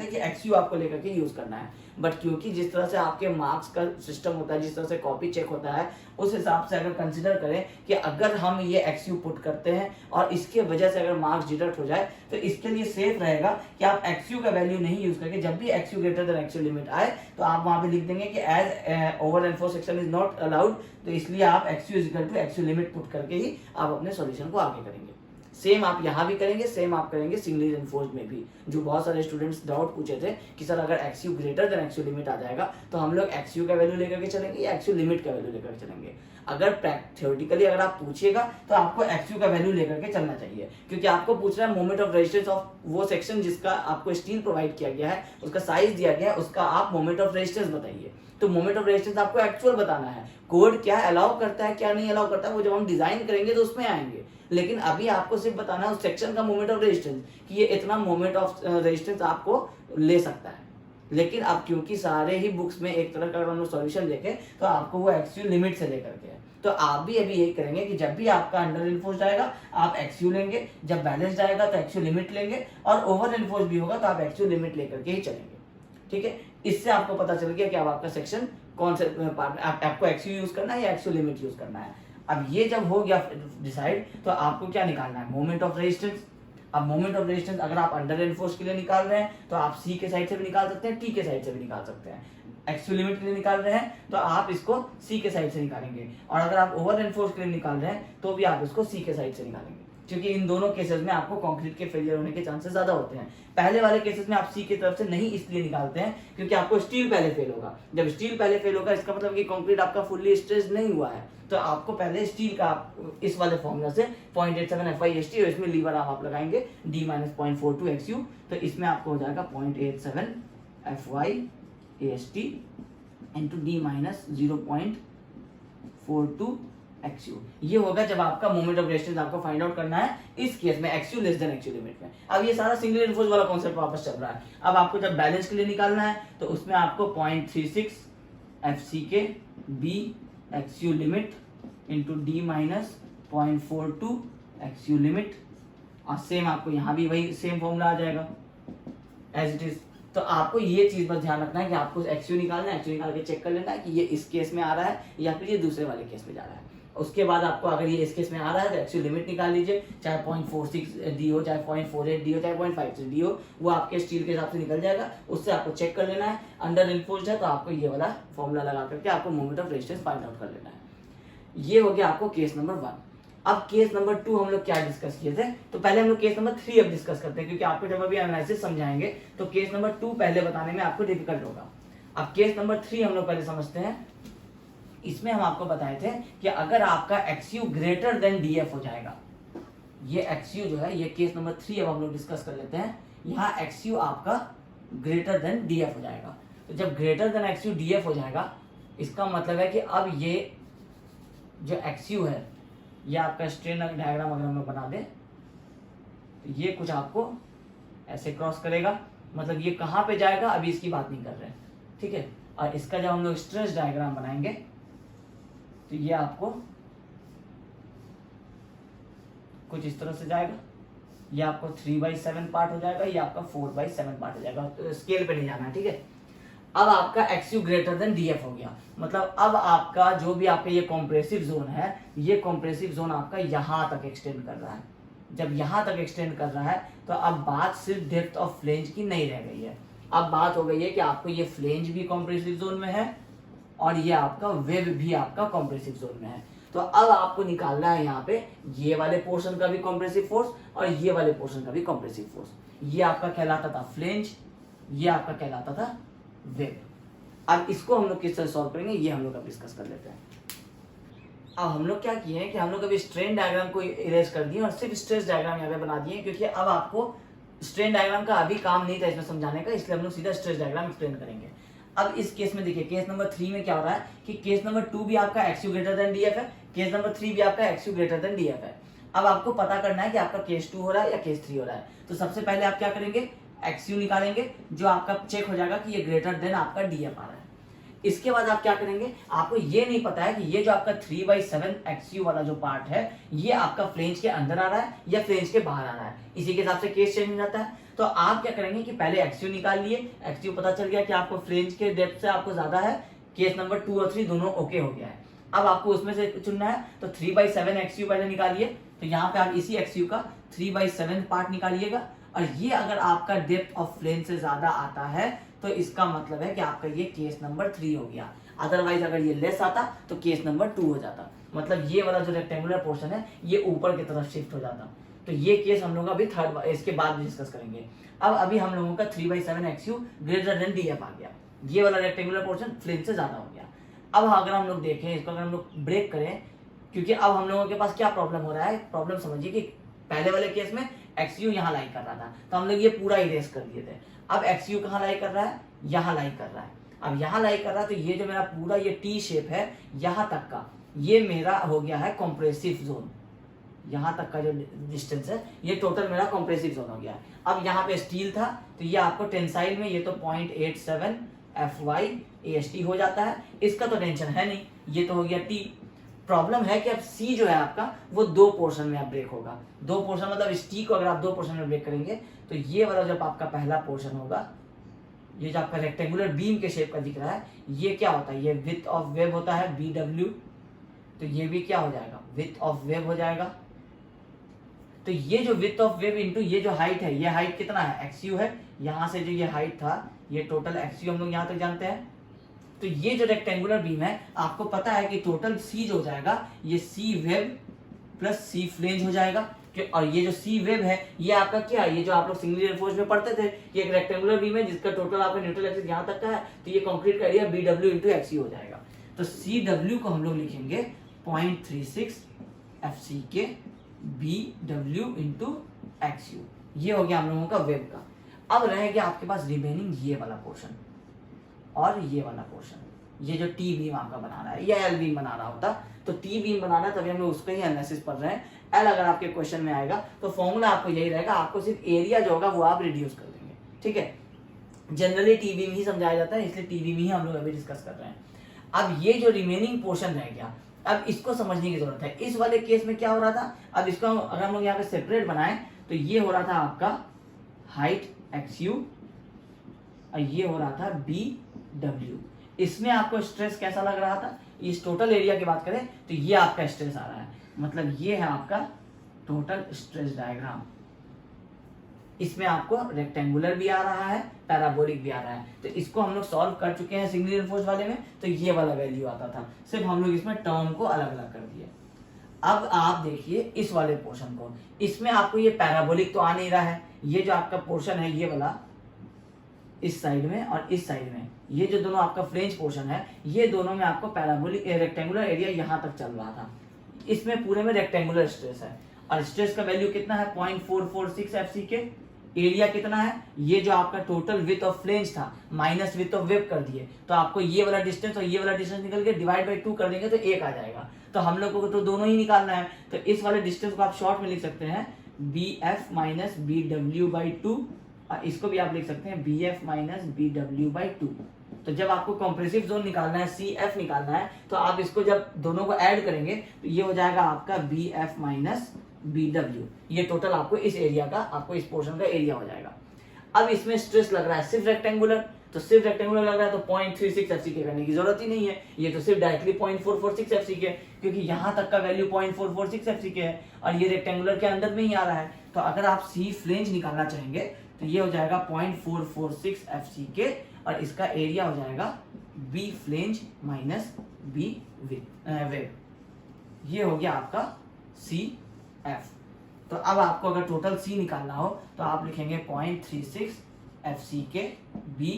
कि एक्सयू आपको लेकर के यूज करना है, बट क्योंकि जिस तरह से आपके मार्क्स का सिस्टम होता है, जिस तरह से कॉपी चेक होता है, उस हिसाब से अगर कंसिडर करें कि अगर हम ये एक्सयू पुट करते हैं और इसके वजह से अगर मार्क्स डिडक्ट हो जाए, तो इसके लिए सेफ रहेगा कि आप एक्सयू का वैल्यू नहीं यूज करके जब भी x u greater than x u limit आए तो आप वहां पे लिख देंगे कि as over enforce section is not allowed, तो इसलिए आप x u is equal to x u limit put करके ही आप अपने सॉल्यूशन को आगे करेंगे। सेम आप यहाँ भी करेंगे, सेम आप करेंगे सिंगल एनफोर्स्ड में भी। जो बहुत सारे स्टूडेंट्स डाउट पूछे थे कि सर अगर एक्सयू ग्रेटर देन एक्सयू लिमिट आ जाएगा तो हम लोग एक्सयू का वैल्यू लेकर के चलेंगे या एक्सयू लिमिट का वैल्यू लेकर के चलेंगे। अगर थ्योरेटिकली अगर आप पूछिएगा तो आपको एक्सयू का वैल्यू लेकर के चलना चाहिए, क्योंकि आपको पूछना है मोमेंट ऑफ रेजिस्टेंस ऑफ वो सेक्शन जिसका आपको स्टील प्रोवाइड किया गया है, उसका साइज दिया गया है, उसका आप मोमेंट ऑफ रेजिस्टेंस बताइए। तो मोमेंट ऑफ रेजिस्टेंस आपको एक्चुअल बताना है, कोड क्या अलाउ करता है क्या नहीं अलाउ करता है वो जब हम डिजाइन करेंगे तो उसमें आएंगे, लेकिन अभी आपको सिर्फ बताना है उस सेक्शन का मोमेंट ऑफ रेजिस्टेंस कि ये इतना मोमेंट ऑफ रेजिस्टेंस आपको ले सकता है। लेकिन अब क्योंकि सारे ही बुक्स में एक तरह का अगर हम लोग सॉल्यूशन देखें तो आपको वो एक्सयू लिमिट से लेकर के है, तो आप भी अभी यही करेंगे कि जब भी आपका अंडर एनफोर्स्ड आएगा आप एक्सयू लेंगे, जब बैलेंस्ड आएगा तो एक्सयू लिमिट लेंगे, और ओवर एनफोर्स्ड भी होगा तो आप एक्सयू लिमिट लेकर के ही चलेंगे। ठीक है, इससे आपको पता चल गया कि अब आपका सेक्शन कौन से पार्ट में आपको एक्सयू यूज करना है या एक्सयू लिमिट यूज करना है। अब ये जब हो गया डिसाइड, तो आपको क्या निकालना है, मोमेंट ऑफ रेजिस्टेंस। अब मोमेंट ऑफ रेजिस्टेंस अगर आप अंडर एनफोर्स के लिए निकाल रहे हैं तो आप सी के साइड से भी निकाल सकते हैं, टी के साइड से भी निकाल सकते हैं। एक्सयू लिमिट के लिए निकाल रहे हैं तो आप इसको सी के साइड से निकालेंगे, और अगर आप ओवर एनफोर्स के लिए निकाल रहे हैं तो भी आप इसको सी के साइड से निकालेंगे, क्योंकि इन दोनों केसेस में आपको कंक्रीट के फेलियर होने के चांसेस ज्यादा होते हैं। पहले वाले केसेस में आप सी की तरफ से नहीं इसलिए निकालते हैं क्योंकि आपको स्टील पहले फेल होगा। जब स्टील पहले फेल होगा इसका मतलब कि कंक्रीट आपका फुल्ली स्ट्रेच नहीं हुआ है, तो आपको पहले स्टील का इस वाले फॉर्मूला से 0.87 FIST और इसमें लीवर आप लगाएंगे D - 0.42 XU, तो इसमें आपको हो जाएगा 0.87 FIST इंटू D - 0.42 XU। ये होगा जब आपका मोमेंट ऑफ रेजिस्टेंस आपको फाइंड आउट करना है इस केस में एक्सयू लेस देन एक्सयू लिमिट में। अब ये सारा सिंगल एनफोर्स वाला कॉन्सेप्ट वापस चल रहा है। अब आपको जब बैलेंस के लिए निकालना है तो उसमें आपको 0.36 FCK B एक्सयू limit into D - 0.42 एक्सयू limit, और सेम आपको यहाँ भी वही सेम फॉर्मूला आ जाएगा एज इट इज। तो आपको ये चीज पर ध्यान रखना है कि आपको एक्सयू निकालना है, एक्सयू निकाल के चेक कर लेना है कि ये इस केस में आ रहा है या फिर ये दूसरे वाले केस में जा रहा है। उसके बाद आपको अगर ये इस केस में आ रहा है तो एक्चुअल लिमिट निकाल लीजिए, चाहे 0.46 D हो, चाहे 0.48 D हो, चाहे 0.56 D हो, वो आपके स्टील के हिसाब से निकल जाएगा। उससे आपको चेक कर लेना है, अंडर एनफोर्स्ड है तो आपको ये वाला फॉर्मूला लगा करके आपको moment of resistance find out कर लेना है। ये हो गया आपको केस नंबर 1। अब केस नंबर 2 हम लोग क्या डिस्कस किए थे, तो पहले हम लोग केस नंबर 3 अब डिस्कस करते हैं, क्योंकि आपको जब अभी एनालिसिस समझाएंगे तो केस नंबर 2 पहले बताने में आपको डिफिकल्ट होगा। अब केस नंबर 3 हम लोग पहले समझते हैं। इसमें हम आपको बताए थे कि अगर आपका एक्सयू ग्रेटर देन DF हो जाएगा, ये एक्सयू जो है, ये केस नंबर 3 अब हम लोग डिस्कस कर लेते हैं। यहाँ एक्सयू आपका ग्रेटर देन DF हो जाएगा, तो जब ग्रेटर देन एक्सयू DF हो जाएगा इसका मतलब है कि अब ये जो एक्सयू है, ये आपका स्ट्रेन डायग्राम अगर हम लोग बना दें तो ये कुछ आपको ऐसे क्रॉस करेगा, मतलब ये कहाँ पे जाएगा अभी इसकी बात नहीं कर रहे हैं, ठीक है। और इसका जब हम लोग स्ट्रेस डायग्राम बनाएंगे तो ये आपको कुछ इस तरह से जाएगा, ये आपको 3/7 पार्ट हो जाएगा, ये आपका 4/7 पार्ट हो जाएगा, तो स्केल पे नहीं जाना है, ठीक है। अब आपका एक्सयू ग्रेटर देन DF हो गया, मतलब अब आपका जो भी आपका ये कॉम्प्रेसिव जोन है, ये कॉम्प्रेसिव जोन आपका यहां तक एक्सटेंड कर रहा है। जब यहां तक एक्सटेंड कर रहा है तो अब बात सिर्फ डेप्थ ऑफ फ्लेंज की नहीं रह गई है, अब बात हो गई है कि आपको ये फ्लेंज भी कॉम्प्रेसिव जोन में है और ये आपका वेब भी आपका कॉम्प्रेसिव जोन में है। तो अब आपको निकालना है यहाँ पे ये वाले पोर्शन का भी कॉम्प्रेसिव फोर्स और ये वाले पोर्शन का भी कॉम्प्रेसिव फोर्स। ये आपका कहलाता था फ्लेंज, ये आपका कहलाता था वेब। अब इसको हम लोग किस तरह सॉल्व करेंगे ये हम लोग अब डिस्कस कर लेते हैं। अब हम लोग क्या किए हैं कि हम लोग अभी स्ट्रेन डायग्राम को इरेज कर दिए और सिर्फ स्ट्रेस डायग्राम यहाँ पे बना दिए, क्योंकि अब आपको स्ट्रेन डायग्राम का अभी काम नहीं था इसमें समझाने का, इसलिए हम लोग सीधा स्ट्रेस डायग्राम एक्सप्लेन करेंगे। अब इस केस में देखिए, केस नंबर 3 में क्या हो रहा है कि केस नंबर 2 भी आपका x you greater than DF है, केस नंबर 3 भी आपका x you greater than DF है। अब आपको पता करना है कि आपका केस 2 हो रहा है या केस 3 हो रहा है। तो सबसे पहले आप क्या करेंगे, एक्स यू निकालेंगे, जो आपका चेक हो जाएगा कि ये ग्रेटर देन आपका डीएफ आ रहा है। इसके बाद आप क्या करेंगे, आपको ये नहीं पता है कि ये जो आपका 3/7 एक्सयू वाला जो पार्ट है ये आपका फ्लेंज के अंदर आ रहा है या फ्लेंज के बाहर आ रहा है, इसी के हिसाब से केस चेंज हो जाता है। तो आप क्या करेंगे कि पहले एक्सयू निकाल लिए, एक्सयू पता चल गया कि आपको फ्लेंज के डेप्थ से आपको ज्यादा है, केस नंबर 2 और 3 दोनों ओके हो गया है। अब आपको उसमें से चुनना है, तो 3/7 एक्सयू पहले निकालिए। तो यहाँ पे आप इसी एक्सयू का 3/7 पार्ट निकालिएगा, और ये अगर आपका डेप्थ ऑफ फ्लेंज से ज्यादा आता है तो इसका मतलब है कि आपका ये केस नंबर 3 हो गया। अदरवाइज अगर ये लेस आता तो केस नंबर 2 हो जाता, मतलब ये वाला जो रेक्टेंगुलर पोर्शन है ये ऊपर की तरफ शिफ्ट हो जाता। तो ये केस हम लोग अभी थर्ड इसके बाद डिस्कस करेंगे। अब अभी हम लोगों का 3/7 एक्सयू ग्रेटर देन डीएफ आ गया, ये वाला रेक्टेंगुलर पोर्शन फ्लेंज से ज्यादा हो गया। अब अगर हम लोग देखें इसको, अगर हम लोग ब्रेक करें, क्योंकि अब हम लोगों के पास क्या प्रॉब्लम हो रहा है, प्रॉब्लम समझिए कि पहले वाले केस में एक्सयू यहाँ लाई कर रहा था तो हम लोग ये पूरा इरेज कर दिए थे। अब एक्सयू कहाँ लाई कर रहा है, यहाँ लाई कर रहा है। अब यहाँ लाई कर रहा है तो ये जो मेरा पूरा ये टी शेप है यहाँ तक का, ये मेरा हो गया है कॉम्प्रेसिव जोन। यहाँ तक का जो डिस्टेंस है ये टोटल मेरा कॉम्प्रेसिव जोन हो गया है। अब यहाँ पे स्टील था तो ये आपको टेंसाइल में ये तो 0.87 FY AST हो जाता है, इसका तो टेंशन है नहीं, ये तो हो गया टी। प्रॉब्लम है कि अब सी जो है आपका वो 2 पोर्शन में आप ब्रेक होगा। 2 पोर्शन मतलब इस टी को अगर आप 2 पोर्शन में ब्रेक करेंगे तो ये वाला जब आपका पहला पोर्शन होगा, ये जो आपका रेक्टेंगुलर बीम के शेप का दिख रहा है, ये क्या होता है, ये विड्थ ऑफ वेब होता है BW, तो ये भी क्या हो जाएगा, विड्थ ऑफ वेब हो जाएगा। तो ये जो विड्थ ऑफ वेब इंटू ये जो हाइट है, ये हाइट कितना है, एक्सयू है, यहाँ से जो ये हाइट था ये टोटल एक्सयू हम लोग यहाँ तक जानते हैं। तो ये जो रेक्टेंगुलर बीम है आपको पता है कि टोटल सी जो हो जाएगा ये सी वेब प्लस सी फ्लेंज हो जाएगा। और ये जो सी वेब है ये आपका क्या है, ये जो आप लोग सिंगल रिइंफोर्स्ड में पढ़ते थे कि एक रेक्टेंगुलर बीम है जिसका टोटल आपका न्यूट्रल एक्सिस यहाँ तक का है, तो ये कंक्रीट का एरिया BW इंटू एक्सयू हो जाएगा। तो CW को हम लोग लिखेंगे 0.36 FCK BW इंटू एक्सयू, ये हो गया हम लोगों का वेब का। अब रह गया आपके पास रिमेनिंग ये वाला पोर्शन और ये वाला पोर्शन, ये जो टी बीम आपका बना रहा है या एल बीम बना रहा होता, तो टी बीम बनाना तभी हम लोग उसको ही एनालिसिस पढ़ रहे हैं। एल अगर आपके क्वेश्चन में आएगा तो फॉर्मूला आपको यही रहेगा, आपको सिर्फ एरिया जो होगा वो आप रिड्यूस कर देंगे, ठीक है। जनरली टी बीम ही समझाया जाता है, इसलिए टी बीम ही हम लोग अभी डिस्कस कर रहे हैं। अब ये जो रिमेनिंग पोर्शन रह गया, अब इसको समझने की जरूरत है। इस वाले केस में क्या हो रहा था, अब इसको अगर हम लोग यहाँ पे सेपरेट बनाए तो ये हो रहा था आपका हाइट एक्सयू और ये हो रहा था BW। इसमें आपको स्ट्रेस कैसा लग रहा था, इस टोटल एरिया की बात करें तो ये आपका स्ट्रेस आ रहा है, मतलब ये है आपका टोटल स्ट्रेस डायग्राम। इसमें आपको रेक्टेंगुलर भी आ रहा है, पैराबोलिक भी आ रहा है। तो इसको हम लोग सॉल्व कर चुके हैं सिंगल रिइंफोर्स्ड वाले में, तो ये वाला वैल्यू आता था, सिर्फ हम लोग इसमें टर्म को अलग अलग कर दिए। अब आप देखिए इस वाले पोर्शन को, इसमें आपको ये पैराबोलिक तो आ नहीं रहा है, ये जो आपका पोर्शन है ये वाला इस साइड में और इस साइड में, ये जो दोनों आपका फ्लेंज पोर्शन है ये दोनों में आपको पैराबोलिक रेक्टेंगुलर एरिया यहाँ तक चल रहा था। इसमें पूरे में रेक्टेंगुलर स्ट्रेस है और स्ट्रेस का वैल्यू कितना है 0.446 FCK। एरिया कितना है, ये जो आपका टोटल विड्थ ऑफ फ्लेंज था माइनस विड्थ ऑफ वेब कर दिए, तो आपको ये वाला डिस्टेंस और ये वाला डिस्टेंस निकल के डिवाइड बाई 2 कर देंगे तो 1 आ जाएगा। तो हम लोग को तो दोनों ही निकालना है, तो इस वाले डिस्टेंस को आप शॉर्ट में लिख सकते हैं BF माइनस BW/2, और इसको भी आप लिख सकते हैं BF माइनस BW/2। तो जब आपको कॉम्प्रेसिव जोन निकालना है, CF निकालना है, तो आप इसको जब दोनों को ऐड करेंगे तो ये हो जाएगा आपका BF माइनस BW। ये टोटल आपको इस एरिया का, आपको इस पोर्शन का एरिया हो जाएगा। अब इसमें स्ट्रेस लग रहा है सिर्फ रेक्टेंगुलर, तो सिर्फ रेक्टेंगुलर लग रहा है तो 0.36 FCK करने की जरूरत ही नहीं है, ये तो सिर्फ डायरेक्टली 0.446 FCK, क्योंकि यहाँ तक का वैल्यू 0.446 FCK है और ये रेक्टेंगुलर के अंदर में ही आ रहा है। तो अगर आप सी फ्लेंज निकालना चाहेंगे तो ये हो जाएगा 0.446 FCK और इसका एरिया हो जाएगा B flange minus B web. ये हो गया आपका सी एफ। तो अब आपको अगर टोटल सी निकालना हो तो आप लिखेंगे 0.36 F C K B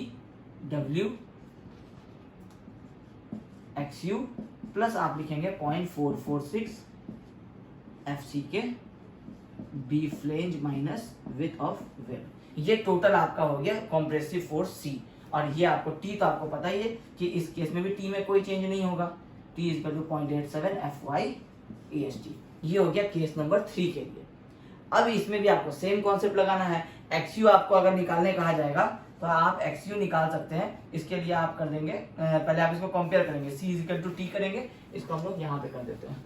W X you plus आप लिखेंगे 0.446 F C K B flange minus width of web. ये टोटल आपका हो गया कॉम्प्रेसिव फोर्स सी। और ये आपको टी तो आपको पता ही है कि इस केस में भी टी में कोई चेंज नहीं होगा, T is 0.87 F Y A S T. ये हो गया केस नंबर 3 के लिए। अब इसमें भी आपको सेम कॉन्सेप्ट लगाना है। एक्स यू आपको अगर निकालने कहा जाएगा तो आप एक्स यू निकाल सकते हैं। इसके लिए आप कर देंगे, पहले आप इसको कंपेयर करेंगे, सी इज इक्वल टू टी करेंगे। इसको हम लोग यहाँ पे कर देते हैं।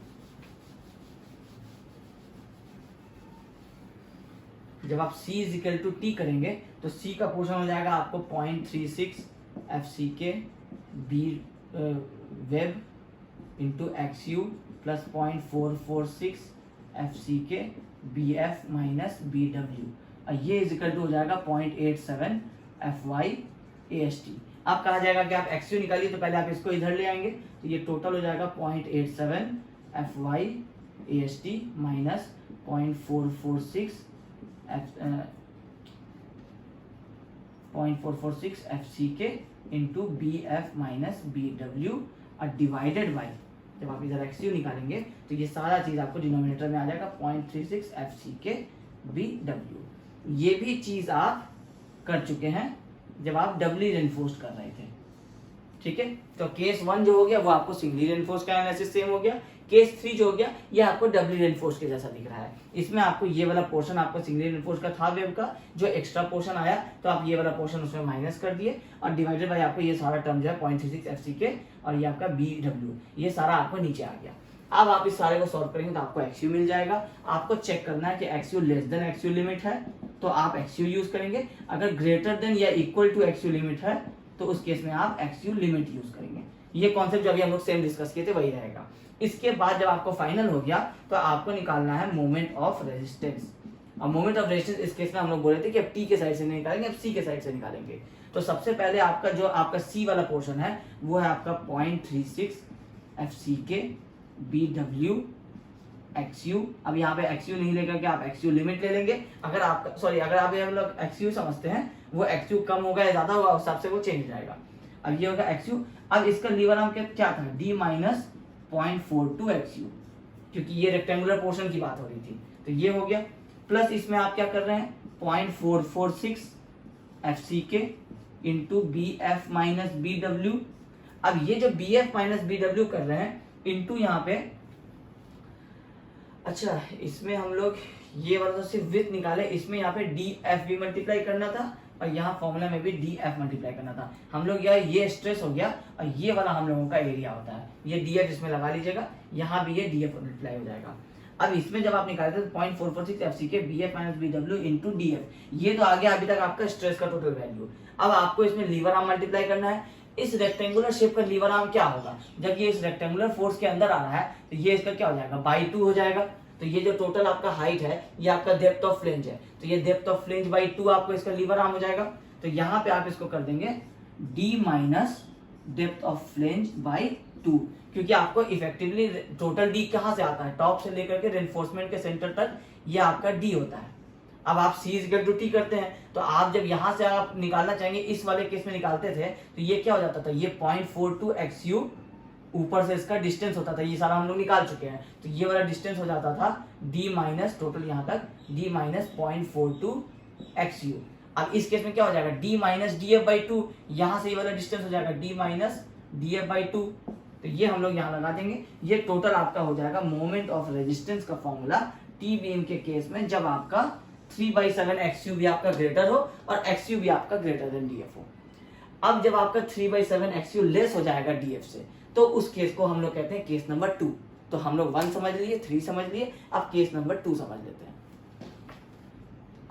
जब आप c is equal to T करेंगे तो c का पोर्शन हो जाएगा आपको 0.36 F C K B web into x you plus 0.446 F C K B F minus B W. और ये इज इक्वल टू हो जाएगा 0.87 F Y A S T. अब कहा जाएगा कि आप एक्स यू निकालिए तो पहले आप इसको इधर ले आएंगे तो ये टोटल हो जाएगा 0.87 F Y A S T minus 0.446 0.446 F C K into B F minus B W और डिवाइडेड बाई, जब आप इधर एक्स यू निकालेंगे तो ये सारा चीज आपको डिनोमिनेटर में आ जाएगा 0.36 F C K B W. ये भी चीज आप कर चुके हैं जब आप डबली रेनफोर्स कर रहे थे। ठीक है, तो केस 1 जो हो गया वो आपको सिंगली रेनफोर्स का एनालिसिस सेम हो गया। केस 3 जो हो गया ये आपको डबली रेनफोर्स के जैसा दिख रहा है। इसमें आपको ये वाला पोर्शन आपको सिंगली रेनफोर्स का था वेब का, जो एक्स्ट्रा पोर्शन आया तो आप ये वाला पोर्शन उसमें माइनस कर दिए और डिवाइडेड बाय आपको ये सारा टर्म जो है 0.36 एफ सी के और ये आपका बी डब्ल्यू, ये सारा आपको नीचे आ गया। अब आप इस सारे को सॉल्व करेंगे तो आपको एक्स यू मिल जाएगा। आपको चेक करना है कि X U less than X U limit है तो आप एक्स यू यूज करेंगे, अगर ग्रेटर देन या equal to X U limit है तो उस केस में आप एक्स यू लिमिट यूज करेंगे। ये कॉन्सेप्ट जो अभी हम लोग सेम डिस्कस किए थे वही रहेगा। इसके बाद जब आपको फाइनल हो गया तो आपको निकालना है मोमेंट ऑफ रेजिस्टेंस। और मोमेंट ऑफ रेजिस्टेंस इस केस में हम लोग बोले थे कि अब टी के साइड से नहीं निकालेंगे, अब सी के साइड से निकालेंगे। तो सबसे पहले आपका जो आपका सी वाला पोर्शन है वो है आपका 0.36 F C K B W X you. अब यहाँ पे एक्स यू नहीं लेकर के आप एक्स यू लिमिट ले लेंगे। अगर आप अगर आप ये लोग एक्स यू समझते हैं वो एक्स यू कम होगा या ज्यादा होगा उस हिसाब से वो चेंज हो जाएगा। अब ये होगा एक्स यू। अब इसका लीवर आर्म क्या था, डी माइनस 0.42 एक्स यू, क्योंकि ये रेक्टेंगुलर पोर्शन की बात हो रही थी तो ये हो गया। प्लस इसमें आप क्या कर रहे हैं 0.446 F C K into B F minus B W. अब ये जो B F minus B W कर रहे हैं इंटू यहाँ पे, अच्छा इसमें हम लोग ये वाला तो सिर्फ विथ निकाले, इसमें यहाँ पे डी एफ भी मल्टीप्लाई करना था और यहाँ फॉर्मूला में भी डी एफ मल्टीप्लाई करना था। हम लोग ये स्ट्रेस हो गया और ये वाला हम लोगों का एरिया होता है, ये डी एफ इसमें लगा लीजिएगा, यहाँ भी ये डी एफ मल्टीप्लाई हो जाएगा। अब इसमें जब आप निकाले थे 0.446 F C K B F minus B W into D F, ये तो आ गया अभी तक आपका स्ट्रेस का टोटल वैल्यू। अब आपको इसमें लीवर आर्म मल्टीप्लाई करना है। इस रेक्टेंगुलर शेप का लीवर आर्म क्या होगा, जब ये इस रेक्टेंगुलर फोर्स के अंदर आ रहा है तो ये इसका क्या हो जाएगा बाई 2 हो जाएगा। तो ये जो टोटल आपका हाइट है ये आपका डेप्थ ऑफ फ्लेंज है, तो ये डेप्थ ऑफ फ्लेंज बाई 2 आपको इसका लीवर आर्म हो जाएगा। तो यहाँ पे आप इसको कर देंगे D minus depth of flange by 2, क्योंकि आपको इफेक्टिवली टोटल डी कहाँ से आता है, टॉप से लेकर के रेनफोर्समेंट के सेंटर तक ये आपका डी होता है। अब आप सी इक्वल टू टी करते हैं तो आप जब यहाँ से आप निकालना चाहेंगे, इस वाले केस में निकालते थे तो ये क्या हो जाता था, ये 0.42 एक्स यू ऊपर से इसका डिस्टेंस होता था, ये सारा हम लोग निकाल चुके हैं, तो ये वाला डिस्टेंस हो जाता था डी माइनस टोटल यहाँ तक डी माइनस 0.42 एक्स यू। अब इस केस में क्या हो जाएगा D minus D F by 2, यहाँ से ये वाला डिस्टेंस हो जाएगा D minus D F by 2, तो ये हम लोग यहाँ लगा देंगे। ये टोटल आपका हो जाएगा मोमेंट ऑफ रेजिस्टेंस का फॉर्मूला टी बीम के केस में, जब आपका 3/7 एक्स यू भी आपका ग्रेटर हो और एक्स यू भी आपका ग्रेटर देन डी एफ हो। अब जब आपका 3/7 एक्स यू लेस हो जाएगा डी एफ से तो उस केस को हम लोग कहते हैं केस नंबर 2। तो हम लोग 1 समझ लिए, 3 समझ लिए, अब केस नंबर 2 समझ लेते हैं।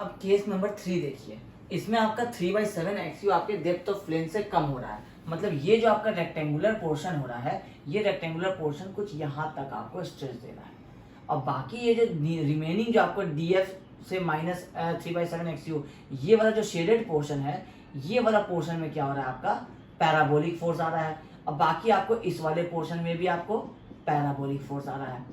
अब केस नंबर 3 देखिए, इसमें आपका 3/7 एक्स यू आपके डेप्थ ऑफ फ्लेंज से कम हो रहा है, मतलब ये जो आपका रेक्टेंगुलर पोर्शन हो रहा है, ये रेक्टेंगुलर पोर्शन कुछ यहाँ तक आपको स्ट्रेस दे रहा है और बाकी ये जो रिमेनिंग जो आपको डी एफ से माइनस 3/7 एक्स यू, ये वाला जो शेडेड पोर्शन है, ये वाला पोर्शन में क्या हो रहा है आपका पैराबोलिक फोर्स आ रहा है। अब बाकी आपको इस वाले पोर्शन में भी आपको पैराबोलिक फोर्स आ रहा है।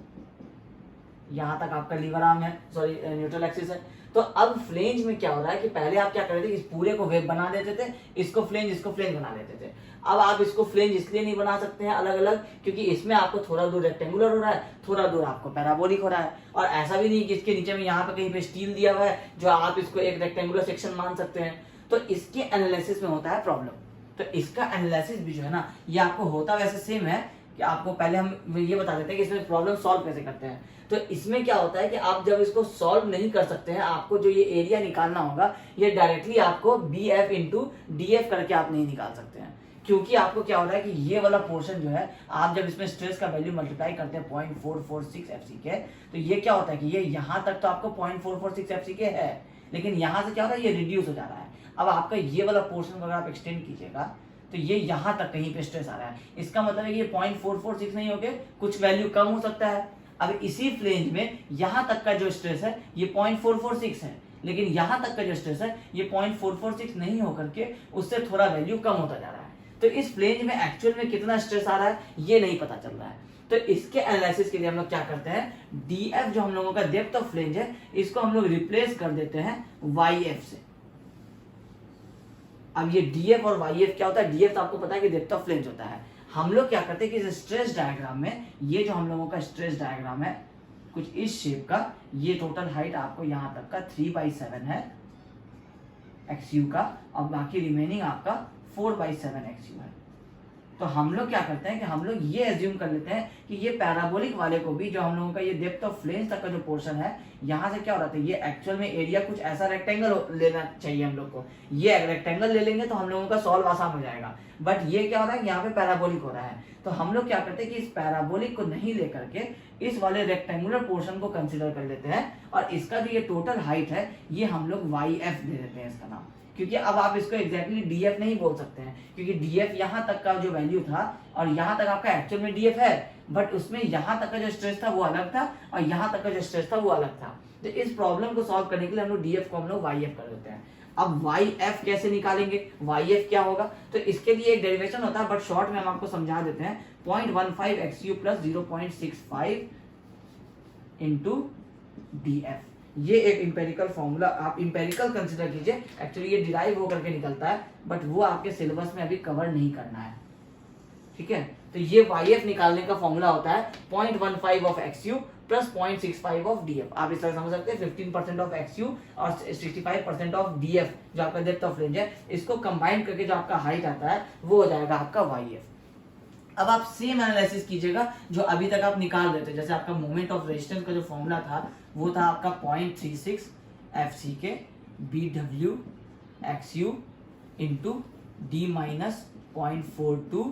यहाँ तक आपका लीवर आर्म है, सॉरी न्यूट्रल एक्सिस है। तो अब फ्लेंज में क्या हो रहा है कि पहले आप क्या कर रहे थे, इस पूरे को वेव बना देते थे, इसको फ्लेंज बना देते थे। अब आप इसको फ्लेंज इसलिए नहीं बना सकते हैं अलग अलग, क्योंकि इसमें आपको थोड़ा दूर रेक्टेंगुलर हो रहा है, थोड़ा दूर आपको पैराबोलिक हो रहा है। और ऐसा भी नहीं कि इसके नीचे में यहाँ पे कहीं पे स्टील दिया हुआ है जो आप इसको एक रेक्टेंगुलर सेक्शन मान सकते हैं। तो इसके एनालिसिस में होता है प्रॉब्लम। तो इसका एनालिसिस भी जो है ना, ये आपको होता वैसे सेम है कि आपको पहले हम ये बता देते हैं कि इसमें प्रॉब्लम सॉल्व कैसे करते हैं। तो इसमें क्या होता है कि आप जब इसको सॉल्व नहीं कर सकते हैं, आपको जो ये एरिया निकालना होगा, ये डायरेक्टली आपको B F into D F करके आप नहीं निकाल सकते हैं। क्योंकि आपको क्या हो रहा है कि ये वाला पोर्शन जो है, आप जब इसमें स्ट्रेस का वैल्यू मल्टीप्लाई करते हैं 0.446 एफसी के, तो ये क्या होता है कि ये यहाँ तक तो आपको 0.446 एफसी के है, लेकिन यहाँ से क्या हो रहा है, ये रिड्यूस हो जा रहा है। अब आपका ये वाला पोर्शन अगर आप एक्सटेंड कीजिएगा तो ये यहाँ तक कहीं पे स्ट्रेस आ रहा है। इसका मतलब है कि ये 0.446 नहीं होके कुछ वैल्यू कम हो सकता है। अब इसी फ्लेंज में यहाँ तक का जो स्ट्रेस है ये 0.446 है, लेकिन यहाँ तक का जो स्ट्रेस है ये 0.446 नहीं होकर के उससे थोड़ा वैल्यू कम होता जा रहा है। तो इस फ्लेंज में एक्चुअल में कितना स्ट्रेस आ रहा है ये नहीं पता चल रहा है। तो इसके एनालिसिस के लिए हम लोग क्या करते हैं, डीएफ जो हम लोगों का डेप्थ ऑफ फ्लेंज है, इसको हम लोग रिप्लेस कर देते हैं वाईएफ से। अब ये डीएफ और वाईएफ क्या होता है, डीएफ तो आपको पता है कि डेप्थ ऑफ फ्लेंज होता है। हम लोग क्या करते हैं कि इस स्ट्रेस डायग्राम में, ये जो हम लोगों का स्ट्रेस डायग्राम है कुछ इस शेप का, ये टोटल हाइट आपको यहाँ तक का 3/7 है एक्सयू का, और बाकी रिमेनिंग आपका 4/7 एक्सयू है। तो हम लोग क्या करते हैं कि हम लोग ये एज्यूम कर लेते हैं कि ये पैराबोलिक वाले को भी, जो हम लोगों का ये डेप्थ ऑफ फ्लेंज तक का जो पोर्शन है, यहाँ से क्या हो रहा था, ये एक्चुअल में एरिया कुछ ऐसा रेक्टेंगल लेना चाहिए हम लोग को। ये रेक्टेंगल ले लेंगे तो हम लोगों का सॉल्व आसान हो जाएगा, बट ये क्या हो रहा है, यहाँ पे पैराबोलिक हो रहा है। तो हम लोग क्या करते हैं कि इस पैराबोलिक को नहीं लेकर के इस वाले रेक्टेंगुलर पोर्शन को कंसिडर कर लेते हैं, और इसका जो ये टोटल हाइट है ये हम लोग YF दे देते हैं इसका नाम। क्योंकि अब आप इसको एग्जैक्टली डीएफ नहीं बोल सकते हैं, क्योंकि डीएफ यहाँ तक का जो वैल्यू था और यहाँ तक आपका एक्चुअल में डीएफ है, बट उसमें यहाँ तक का जो स्ट्रेस था वो अलग था और यहाँ तक का जो स्ट्रेस था वो अलग था। तो इस प्रॉब्लम को सॉल्व करने के लिए हम लोग डीएफ को हम लोग YF कर देते हैं। अब YF कैसे निकालेंगे, YF क्या होगा, तो इसके लिए एक डेरिवेशन होता है, बट शॉर्ट में हम आपको समझा देते हैं। 0.15 XU प्लस 0.65 इंटू DF, ये एक इंपेरिकल फॉर्मूला, आप इंपेरिकल कंसिडर कीजिए। एक्चुअली ये डिराइव होकर के निकलता है, बट वो आपके सिलेबस में अभी कवर नहीं करना है, ठीक है। तो ये YF निकालने का फॉर्मूला होता है 0.15 of XU plus 0.65 of DF। आप इस तरह समझ सकते हैं 15% ऑफ XU और 65% ऑफ DF जो आपका डेप्थ ऑफ रेंज है, इसको कंबाइन करके जो आपका हाइट आता है वो हो जाएगा आपका YF। अब आप सेम एनालिसिस कीजिएगा जो अभी तक आप निकाल देते, जैसे आपका मोमेंट ऑफ रेजिस्टेंस का जो फॉर्मूला था वो था आपका 0.36 FC के BW XU into D minus 0.42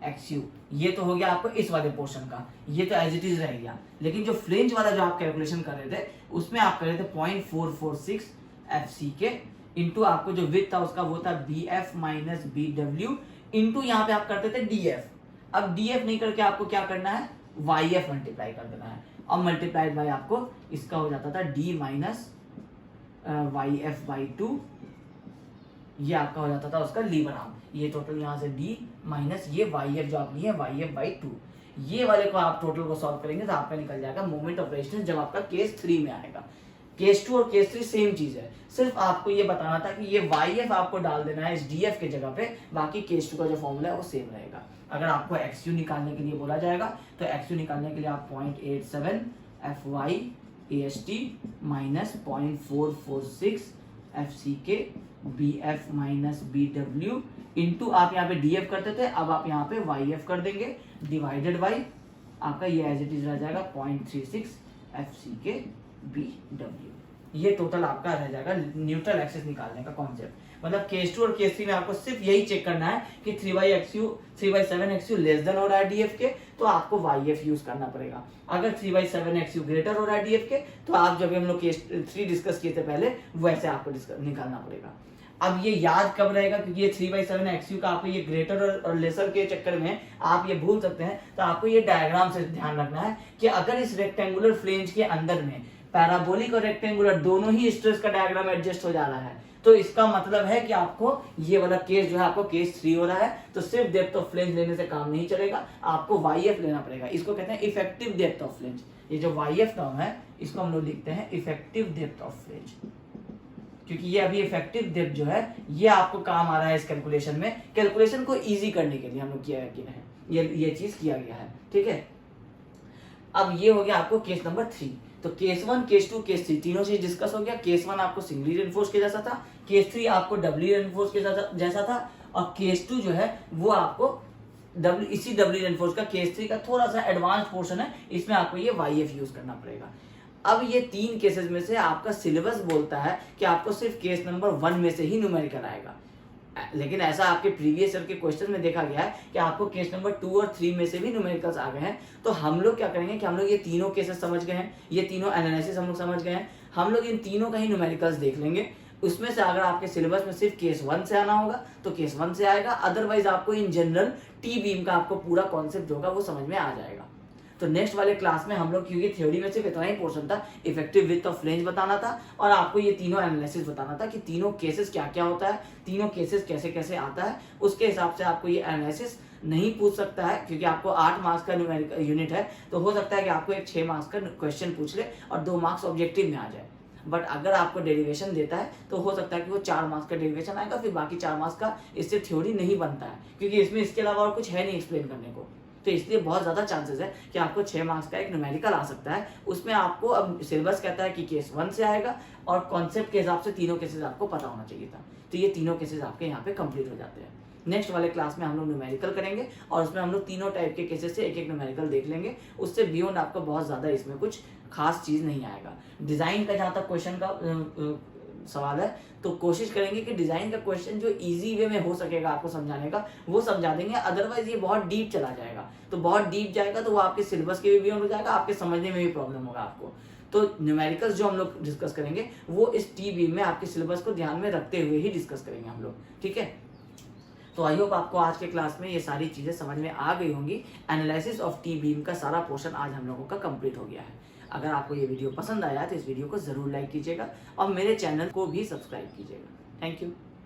XU। ये तो हो गया आपको इस वाले पोर्शन का, ये तो एज इट इज रह गया। लेकिन जो फ्लेंज वाला जो आप कैलकुलेशन कर रहे थे उसमें आप कर रहे थे 0.446 FC के इंटू आपको जो विड्थ था उसका वो था BF माइनस BW इंटू यहाँ पे आप करते थे DF। अब DF नहीं करके आपको क्या करना है, YF मल्टीप्लाई कर देना है, और मल्टीप्लाइड बाय आपको इसका हो जाता था D माइनस YF/2, ये आपका हो जाता था उसका लीवर आर्म। ये टोटल यहाँ से D माइनस ये YF जो आप लिए YF/2, ये वाले को आप टोटल को सॉल्व करेंगे तो आपका निकल जाएगा मोमेंट ऑफ रेजिस्टेंस जब आपका केस 3 में आएगा। केस 2 और केस 3 सेम चीज है, सिर्फ आपको ये बताना था कि ये YF आपको डाल देना है इस DF के जगह पे, बाकी केस 2 का जो फॉर्मूला है वो सेम रहेगा। अगर आपको XU निकालने के लिए बोला जाएगा तो XU निकालने के लिए आप 0.87 FY AST माइनस 0.446 FC के BF माइनस BW इंटू आप यहाँ पे DF करते थे, अब आप यहाँ पे YF कर देंगे, डिवाइडेड बाई आपका ये एज इट इज रह जाएगा 0.36 FC के BW। ये टोटल आपका रह जाएगा न्यूट्रल एक्सिस निकालने का कॉन्सेप्ट। मतलब केस 2 और केस 3 में आपको सिर्फ यही चेक करना है कि 3/7 XU लेस देन हो रहा है DF के, तो आपको YF यूज करना पड़ेगा। अगर 3/7 XU ग्रेटर हो रहा है DF के, तो आप जब हम लोग केस 3 डिस्कस किए थे पहले वैसे आपको निकालना पड़ेगा। अब ये याद कब रहेगा, क्योंकि ये 3/7 XU का आपको ये ग्रेटर और लेसर के चक्कर में आप ये भूल सकते हैं, तो आपको ये डायग्राम से ध्यान रखना है कि अगर इस रेक्टेंगुलर फ्लेंज के अंदर में पैराबोलिक और रेक्टेंगुलर दोनों ही स्ट्रेस का डायग्राम एडजस्ट हो जा रहा है, तो तो इसका मतलब है कि आपको ये वाला केस जो है आपको केस 3 हो रहा है, तो सिर्फ डेप्थ ऑफ फ्लेंज लेने से काम नहीं चलेगा, आपको YF लेना पड़ेगा। इसको कहते हैं इफेक्टिव डेप्थ ऑफ फ्लेंज। ये जो YF टर्म है इसको हम लोग लिखते हैं इफेक्टिव डेप्थ ऑफ फ्लेंज, क्योंकि ये अभी इफेक्टिव डेप्थ जो है ये आपको काम आ रहा है इस कैलकुलेशन में। कैलकुलेशन को इजी करने के लिए हम लोग किया है, ये चीज किया गया है, ठीक है। अब ये हो गया आपको केस नंबर 3। तो केस 1, केस 2, केस 3 तीनों चीज डिस्कस हो गया। केस 1 आपको सिंगली रेनफोर्स के जैसा था, केस 3 आपको डबली रेनफोर्स के जैसा था, और केस 2 जो है वो आपको इसी डबली रेनफोर्स का केस 3 का थोड़ा सा एडवांस पोर्शन है, इसमें आपको ये YF यूज करना पड़ेगा। अब ये 3 केसेस में से आपका सिलेबस बोलता है कि आपको सिर्फ केस नंबर 1 में से ही न्यूमेरिकल आएगा, लेकिन ऐसा आपके प्रीवियस ईयर के क्वेश्चन में देखा गया है कि आपको केस नंबर 2 और 3 में से भी न्यूमेरिकल्स आ गए हैं। तो हम लोग क्या करेंगे कि हम लोग ये तीनों केसेस समझ गए हैं, ये तीनों एनालिसिस हम लोग समझ गए हैं, हम लोग इन तीनों का ही न्यूमेरिकल्स देख लेंगे। उसमें से अगर आपके सिलेबस में सिर्फ केस 1 से आना होगा तो केस 1 से आएगा, अदरवाइज आपको इन जनरल टी बीम का आपको पूरा कॉन्सेप्ट होगा वो समझ में आ जाएगा। तो नेक्स्ट वाले क्लास में हम लोग, क्योंकि थ्योरी में सिर्फ इतना ही पोर्शन था, इफेक्टिव विड्थ ऑफ फ्लेंज बताना था और आपको ये तीनों एनालिसिस बताना था कि तीनों केसेस क्या क्या होता है, तीनों केसेस कैसे कैसे आता है, उसके हिसाब से आपको ये एनालिसिस नहीं पूछ सकता है, क्योंकि आपको 8 मार्क्स का न्यूमेरिकल यूनिट है, तो हो सकता है कि आपको एक 6 मार्क्स का क्वेश्चन पूछ ले और 2 मार्क्स ऑब्जेक्टिव में आ जाए। बट अगर आपको डेरिवेशन देता है तो हो सकता है कि वो 4 मार्क्स का डेरिवेशन आएगा, फिर बाकी 4 मार्क्स का इससे थ्योरी नहीं बनता है, क्योंकि इसमें इसके अलावा और कुछ है नहीं एक्सप्लेन करने को। तो इसलिए बहुत ज्यादा चांसेस है कि आपको 6 मार्क्स का एक न्यूमेरिकल आ सकता है। उसमें आपको अब सिलेबस कहता है कि केस 1 से आएगा और कॉन्सेप्ट के हिसाब से तीनों केसेस आपको पता होना चाहिए था। तो ये तीनों केसेस आपके यहाँ पे कंप्लीट हो जाते हैं। नेक्स्ट वाले क्लास में हम लोग न्यूमेरिकल करेंगे और उसमें हम लोग तीनों टाइप के केसेस से एक एक न्यूमेरिकल देख लेंगे। उससे बियॉन्ड आपको बहुत ज्यादा इसमें कुछ खास चीज नहीं आएगा। डिजाइन का जहाँ तक क्वेश्चन का सवाल है तो कोशिश करेंगे कि डिजाइन का क्वेश्चन जो इजी वे में हो सकेगा आपको समझाने का वो समझा देंगे, अदरवाइज ये बहुत डीप चला जाएगा। तो बहुत डीप जाएगा तो वो आपके सिलेबस के भी बियॉन्ड हो जाएगा, आपके समझने में भी प्रॉब्लम होगा आपको। तो न्यूमेरिकल्स जो हम लोग डिस्कस करेंगे वो इस टी बीम में आपके सिलेबस को ध्यान में रखते हुए ही डिस्कस करेंगे हम लोग, ठीक है। तो आई होप आपको आज के क्लास में ये सारी चीजें समझ में आ गई होंगी। एनालिसिस ऑफ टी बीम का सारा पोर्शन आज हम लोगों का कंप्लीट हो गया है। अगर आपको ये वीडियो पसंद आया तो इस वीडियो को जरूर लाइक कीजिएगा और मेरे चैनल को भी सब्सक्राइब कीजिएगा। Thank you.